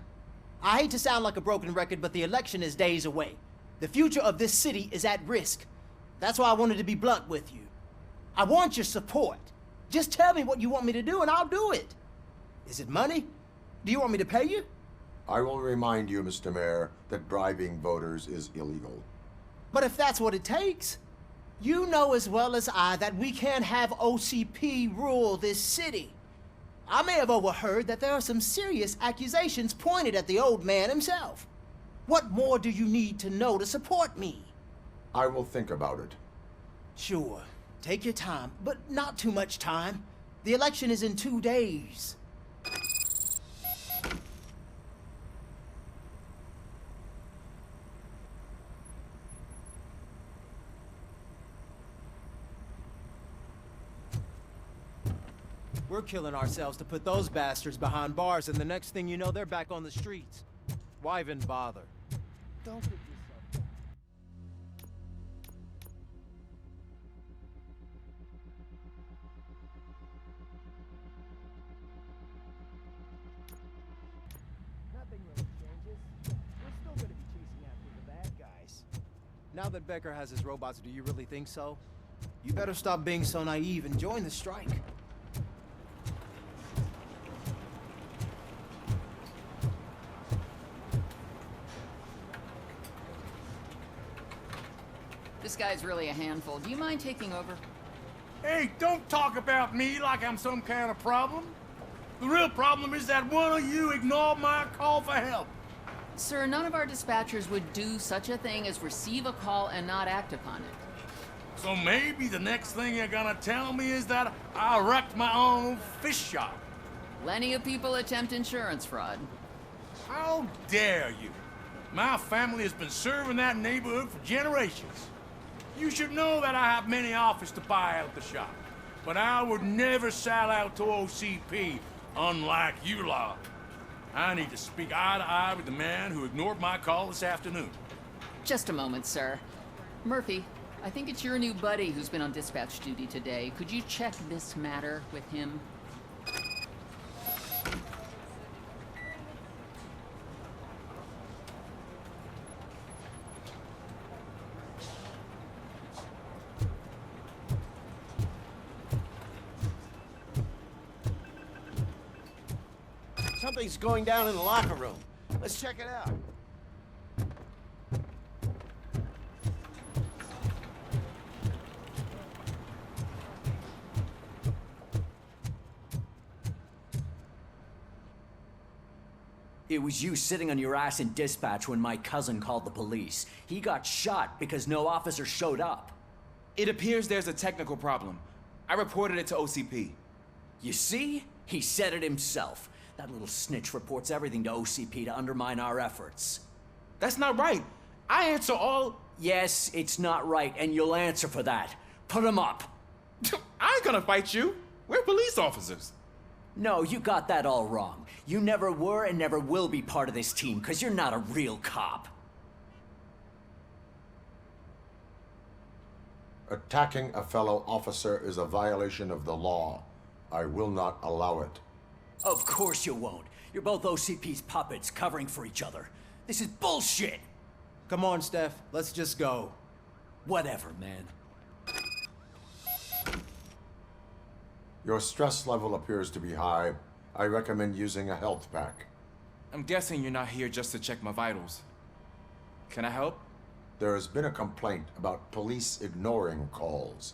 I hate to sound like a broken record, but the election is days away. The future of this city is at risk. That's why I wanted to be blunt with you. I want your support. Just tell me what you want me to do and I'll do it. Is it money? Do you want me to pay you? I will remind you, Mr. Mayor, that bribing voters is illegal. But if that's what it takes, you know as well as I that we can't have OCP rule this city. I may have overheard that there are some serious accusations pointed at the old man himself. What more do you need to know to support me? I will think about it. Sure. Take your time, but not too much time. The election is in 2 days. We're killing ourselves to put those bastards behind bars, and the next thing you know, they're back on the streets. Why even bother? Don't get yourself... Now that Becker has his robots, do you really think so? You better stop being so naive and join the strike. This guy's really a handful. Do you mind taking over? Hey, don't talk about me like I'm some kind of problem. The real problem is that one of you ignored my call for help. Sir, none of our dispatchers would do such a thing as receive a call and not act upon it. So maybe the next thing you're gonna tell me is that I wrecked my own fish shop. Plenty of people attempt insurance fraud. How dare you? My family has been serving that neighborhood for generations. You should know that I have many offers to buy out the shop, but I would never sell out to OCP, unlike you lot. I need to speak eye to eye with the man who ignored my call this afternoon. Just a moment, sir. Murphy, I think it's your new buddy who's been on dispatch duty today. Could you check this matter with him? Something's going down in the locker room. Let's check it out. It was you sitting on your ass in dispatch when my cousin called the police. He got shot because no officer showed up. It appears there's a technical problem. I reported it to OCP. You see? He said it himself. That little snitch reports everything to OCP to undermine our efforts. That's not right. I answer all... Yes, it's not right, and you'll answer for that. Put him up. I ain't gonna fight you. We're police officers. No, you got that all wrong. You never were and never will be part of this team, because you're not a real cop. Attacking a fellow officer is a violation of the law. I will not allow it. Of course you won't. You're both OCP's puppets covering for each other. This is bullshit! Come on, Steph. Let's just go. Whatever, man. Your stress level appears to be high. I recommend using a health pack. I'm guessing you're not here just to check my vitals. Can I help? There has been a complaint about police ignoring calls.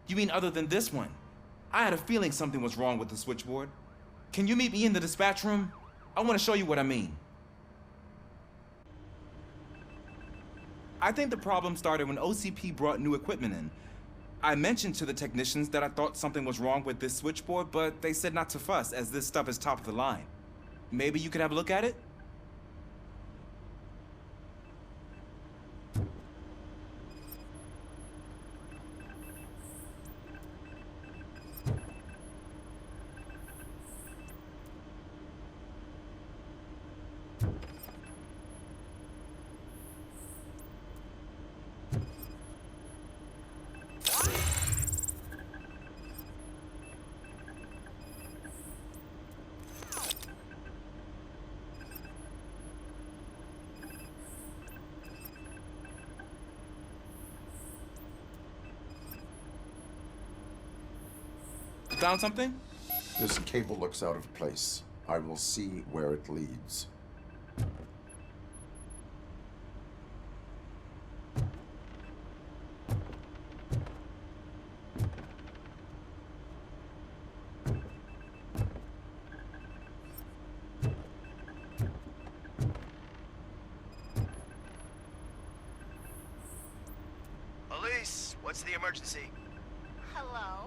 You mean other than this one? I had a feeling something was wrong with the switchboard. Can you meet me in the dispatch room? I want to show you what I mean. I think the problem started when OCP brought new equipment in. I mentioned to the technicians that I thought something was wrong with this switchboard, but they said not to fuss, as this stuff is top of the line. Maybe you could have a look at it? Found something? This cable looks out of place. I will see where it leads. Police, what's the emergency? Hello?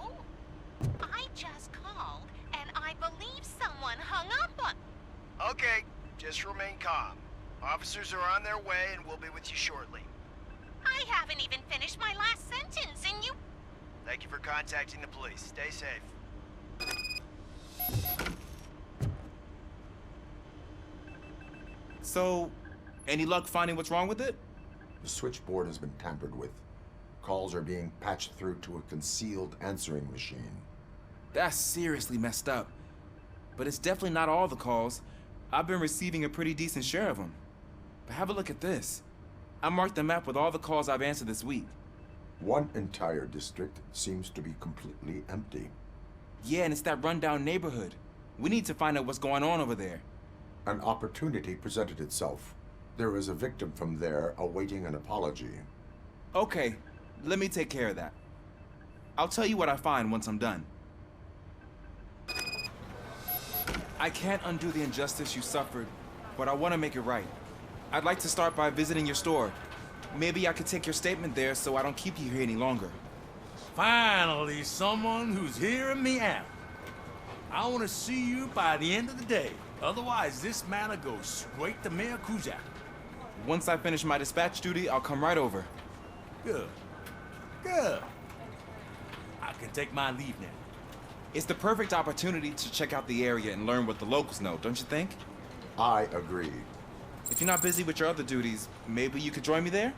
I just called, and I believe someone hung up on... Okay, just remain calm. Officers are on their way and we'll be with you shortly. I haven't even finished my last sentence, and you... Thank you for contacting the police. Stay safe. So, any luck finding what's wrong with it? The switchboard has been tampered with. Calls are being patched through to a concealed answering machine. That's seriously messed up. But it's definitely not all the calls. I've been receiving a pretty decent share of them. But have a look at this. I marked the map with all the calls I've answered this week. One entire district seems to be completely empty. Yeah, and it's that rundown neighborhood. We need to find out what's going on over there. An opportunity presented itself. There is a victim from there awaiting an apology. Okay, let me take care of that. I'll tell you what I find once I'm done. I can't undo the injustice you suffered, but I want to make it right. I'd like to start by visiting your store. Maybe I could take your statement there so I don't keep you here any longer. Finally, someone who's hearing me out. I want to see you by the end of the day. Otherwise, this matter goes straight to Mayor Kuzak. Once I finish my dispatch duty, I'll come right over. Good. Good. I can take my leave now. It's the perfect opportunity to check out the area and learn what the locals know, don't you think? I agree. If you're not busy with your other duties, maybe you could join me there?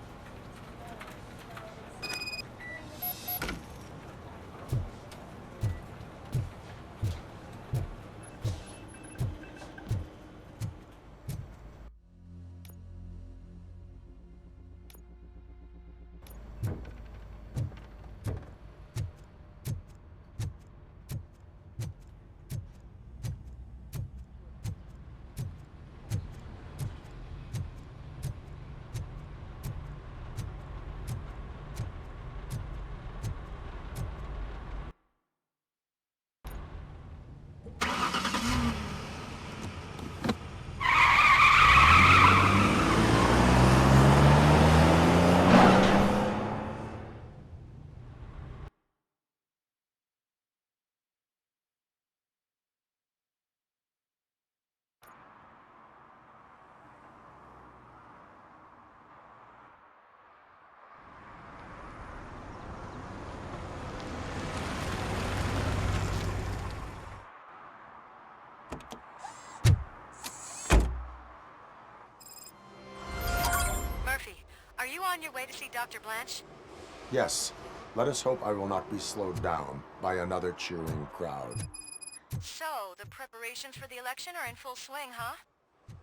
Are you on your way to see Dr. Blanche? Yes. Let us hope I will not be slowed down by another cheering crowd. So, the preparations for the election are in full swing, huh?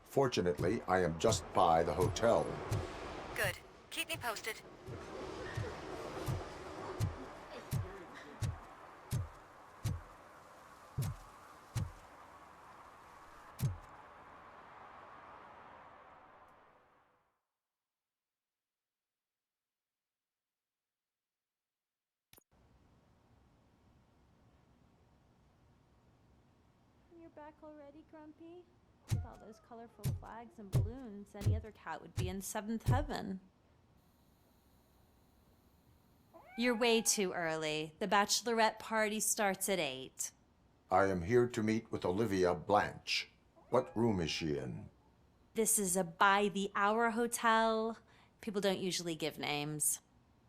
Fortunately, I am just by the hotel. Good. Keep me posted. You're back already, Grumpy? With all those colorful flags and balloons, any other cat would be in seventh heaven. You're way too early. The bachelorette party starts at 8. I am here to meet with Olivia Blanche. What room is she in? This is a by-the-hour hotel. People don't usually give names.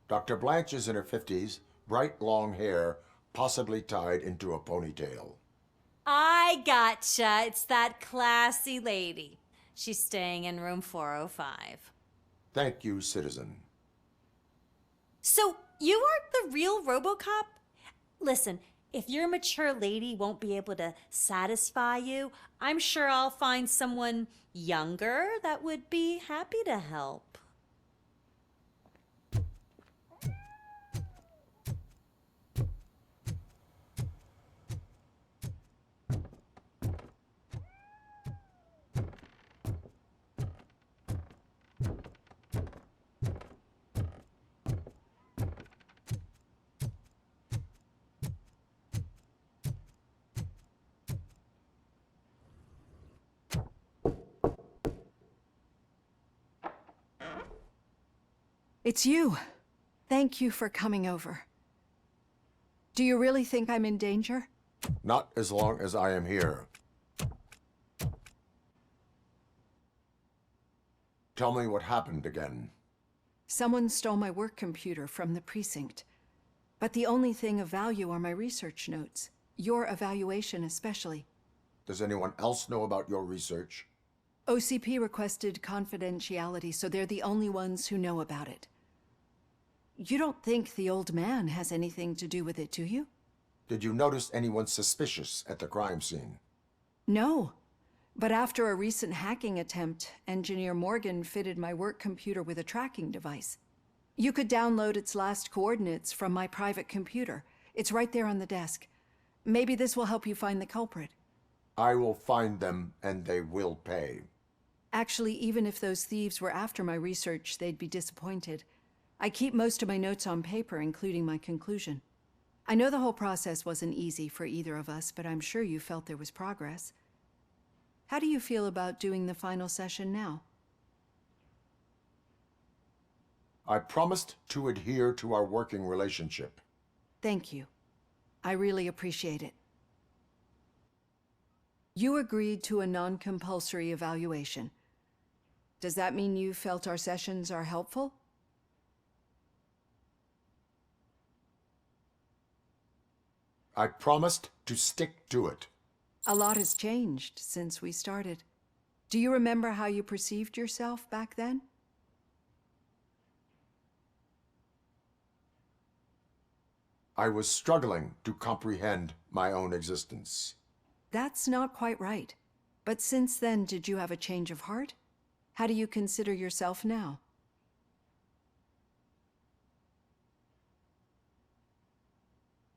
Dr. Blanche is in her 50s, bright long hair, possibly tied into a ponytail. I gotcha. It's that classy lady. She's staying in room 405. Thank you, citizen. So, you aren't the real RoboCop? Listen, if your mature lady won't be able to satisfy you, I'm sure I'll find someone younger that would be happy to help. It's you. Thank you for coming over. Do you really think I'm in danger? Not as long as I am here. Tell me what happened again. Someone stole my work computer from the precinct. But the only thing of value are my research notes. Your evaluation especially. Does anyone else know about your research? OCP requested confidentiality, so they're the only ones who know about it. You don't think the old man has anything to do with it, do you? Did you notice anyone suspicious at the crime scene? No. But after a recent hacking attempt, Engineer Morgan fitted my work computer with a tracking device. You could download its last coordinates from my private computer. It's right there on the desk. Maybe this will help you find the culprit. I will find them, and they will pay. Actually, even if those thieves were after my research, they'd be disappointed. I keep most of my notes on paper, including my conclusion. I know the whole process wasn't easy for either of us, but I'm sure you felt there was progress. How do you feel about doing the final session now? I promised to adhere to our working relationship. Thank you. I really appreciate it. You agreed to a non-compulsory evaluation. Does that mean you felt our sessions are helpful? I promised to stick to it. A lot has changed since we started. Do you remember how you perceived yourself back then? I was struggling to comprehend my own existence. That's not quite right. But since then, did you have a change of heart? How do you consider yourself now?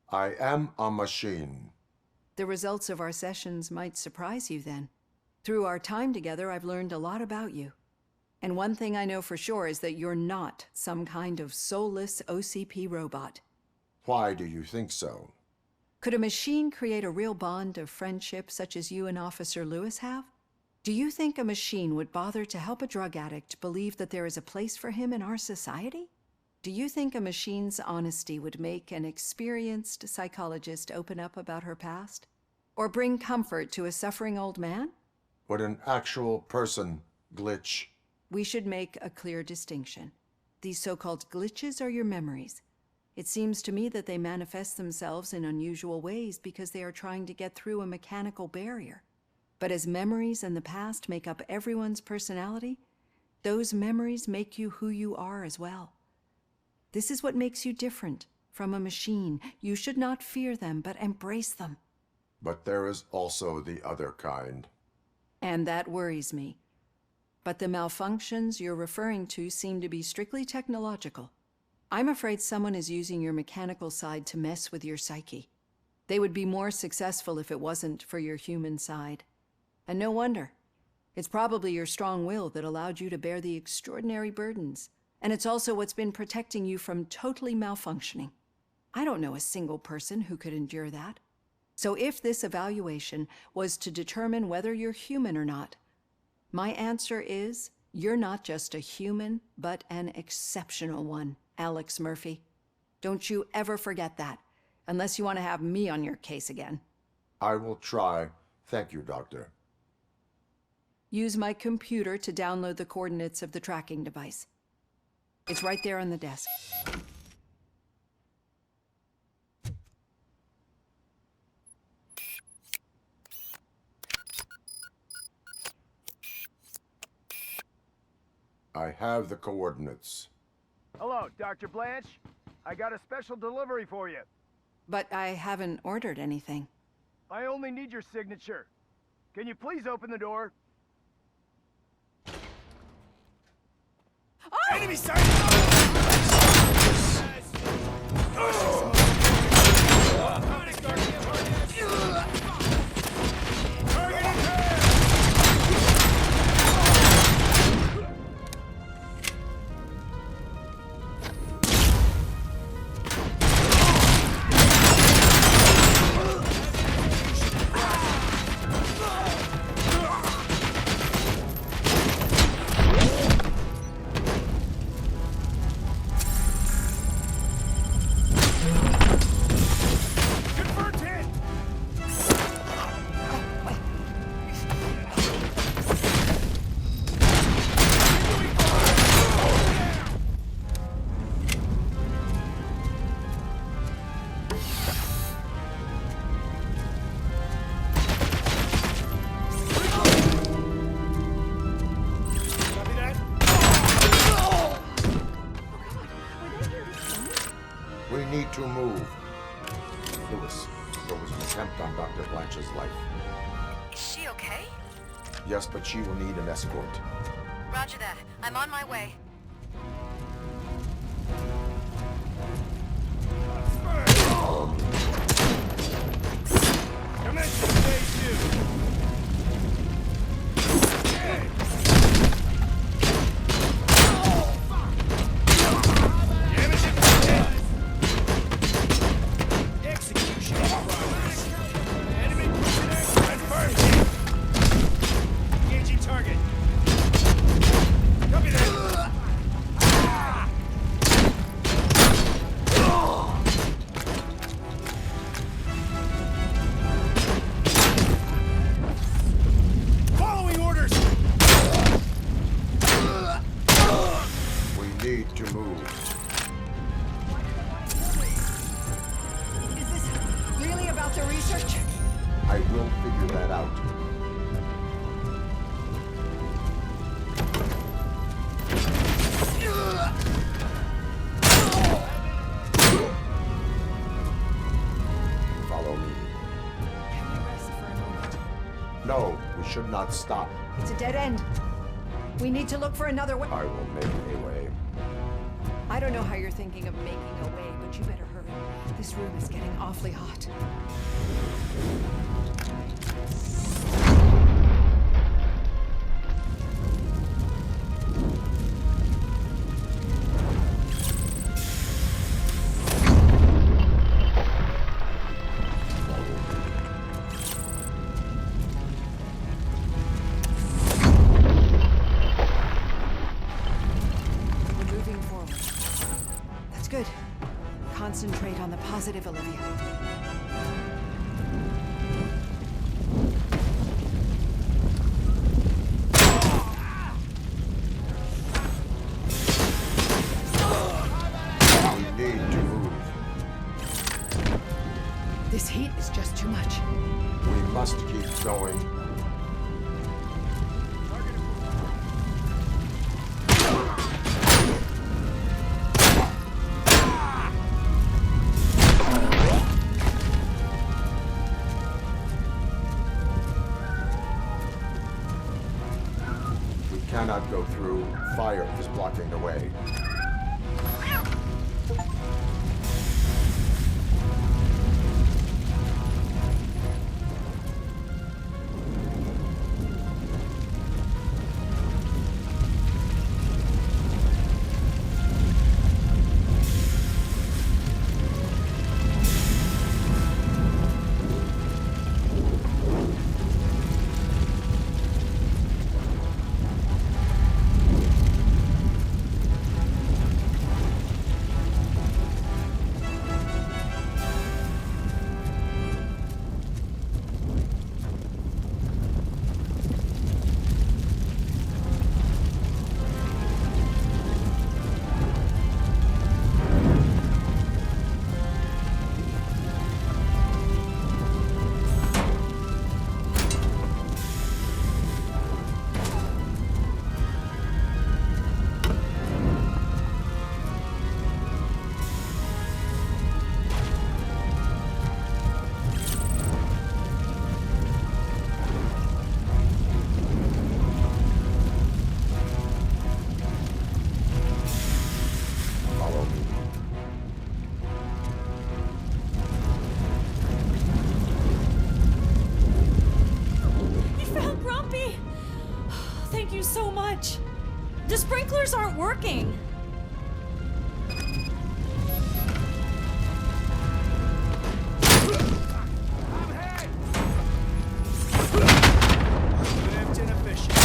I am a machine. The results of our sessions might surprise you then. Through our time together, I've learned a lot about you. And one thing I know for sure is that you're not some kind of soulless OCP robot. Why do you think so? Could a machine create a real bond of friendship such as you and Officer Lewis have? Do you think a machine would bother to help a drug addict believe that there is a place for him in our society? Do you think a machine's honesty would make an experienced psychologist open up about her past? Or bring comfort to a suffering old man? Would an actual person glitch? We should make a clear distinction. These so-called glitches are your memories. It seems to me that they manifest themselves in unusual ways because they are trying to get through a mechanical barrier. But as memories and the past make up everyone's personality, those memories make you who you are as well. This is what makes you different from a machine. You should not fear them, but embrace them. But there is also the other kind. And that worries me. But the malfunctions you're referring to seem to be strictly technological. I'm afraid someone is using your mechanical side to mess with your psyche. They would be more successful if it wasn't for your human side. And no wonder. It's probably your strong will that allowed you to bear the extraordinary burdens. And it's also what's been protecting you from totally malfunctioning. I don't know a single person who could endure that. So if this evaluation was to determine whether you're human or not, my answer is you're not just a human, but an exceptional one, Alex Murphy. Don't you ever forget that, unless you want to have me on your case again. I will try. Thank you, Doctor. Use my computer to download the coordinates of the tracking device. It's right there on the desk. I have the coordinates. Hello, Dr. Blanche. I got a special delivery for you. But I haven't ordered anything. I only need your signature. Can you please open the door? Oh! Enemy sighted! We need to move. Lewis, there was an attempt on Dr. Blanche's life. Is she okay? Yes, but she will need an escort. Roger that. I'm on my way. Come into phase 2. Execution in progress. Enemy pushing in. Confirmed. Engaging target. Copy that. Following orders. We need to move. Is this really about the research? I will figure that out. Follow me. Can we rest for a moment? No, we should not stop. It's a dead end. We need to look for another way. I will make a way. I don't know how you're thinking of making a way, but you better hurry. This room is getting awfully hot. We're moving forward. That's good. Concentrate on the positive, Olivia. We need to move. This heat is just too much. We must keep going. We cannot go through. Fire is blocking the way. Follow me. You found Grumpy! Thank you so much. The sprinklers aren't working. Swift and efficient.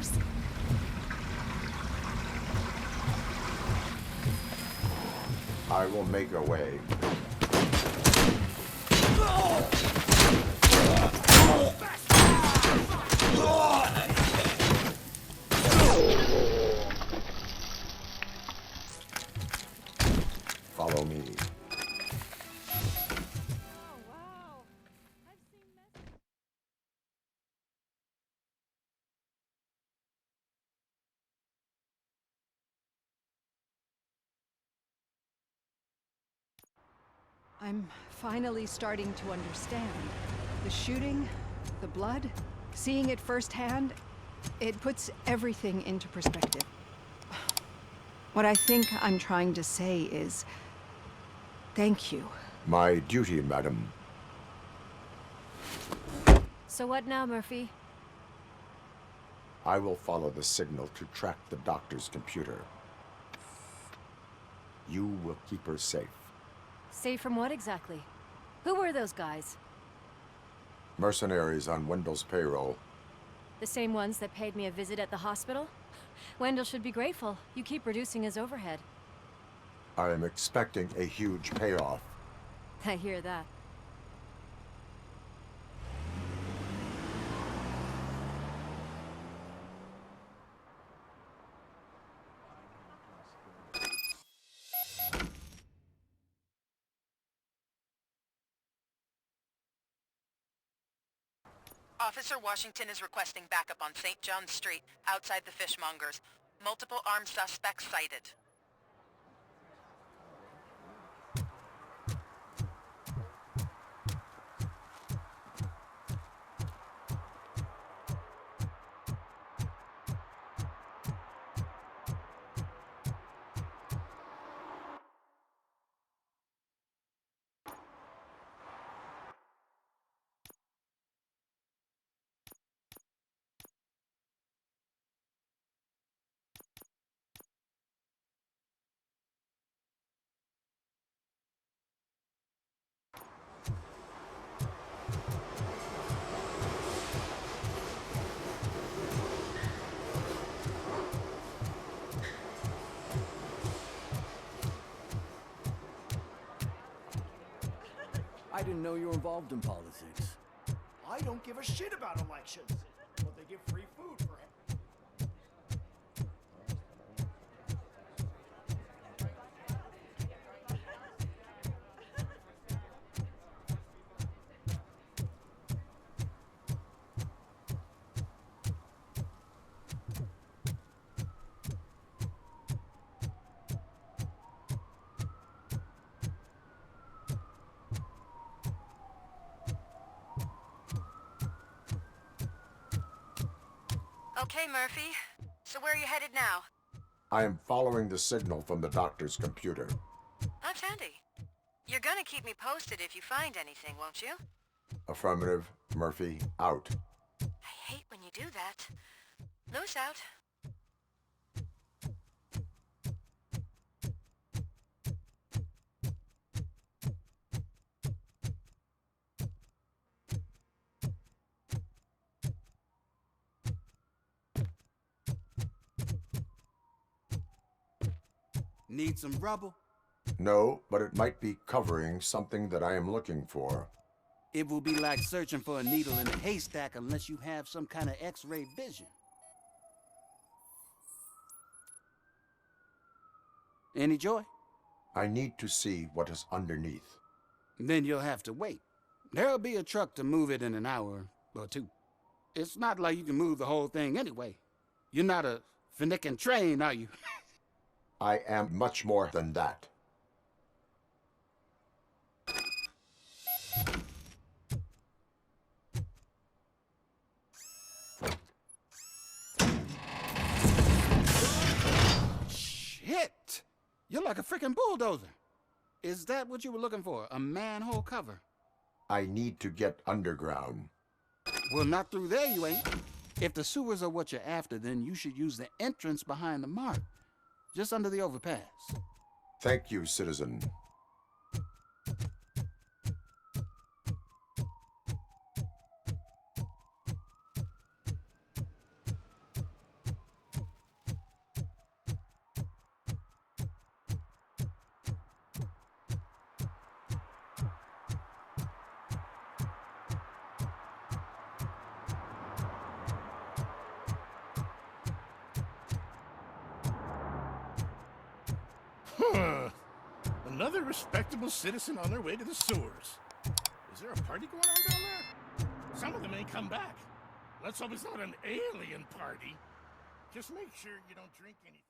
stairs. I will make a way. Follow me. I'm finally starting to understand. The shooting, the blood, seeing it firsthand, it puts everything into perspective. What I think I'm trying to say is, thank you. My duty, madam. So what now, Murphy? I will follow the signal to track the doctor's computer. You will keep her safe. Safe from what exactly? Who were those guys? Mercenaries on Wendell's payroll. The same ones that paid me a visit at the hospital? Wendell should be grateful. You keep reducing his overhead. I am expecting a huge payoff. I hear that. Officer Washington is requesting backup on St. John's Street, outside the fishmongers. Multiple armed suspects sighted. I didn't know you were involved in politics. I don't give a shit about elections, but they give free food for it. Okay, Murphy. So where are you headed now? I am following the signal from the doctor's computer. That's handy. You're gonna keep me posted if you find anything, won't you? Affirmative. Murphy, out. I hate when you do that. Loose out. Need some rubble? No, but it might be covering something that I am looking for. It will be like searching for a needle in a haystack unless you have some kind of X-ray vision. Any joy? I need to see what is underneath. Then you'll have to wait. There'll be a truck to move it in an hour or two. It's not like you can move the whole thing anyway. You're not a finicking train, are you? I am much more than that. Shit! You're like a freaking bulldozer. Is that what you were looking for? A manhole cover? I need to get underground. Well, not through there, you ain't. If the sewers are what you're after, then you should use the entrance behind the mark. Just under the overpass. Thank you, citizen. respectable citizen on their way to the sewers. Is there a party going on down there? Some of them ain't come back. Let's hope it's not an alien party. Just make sure you don't drink anything.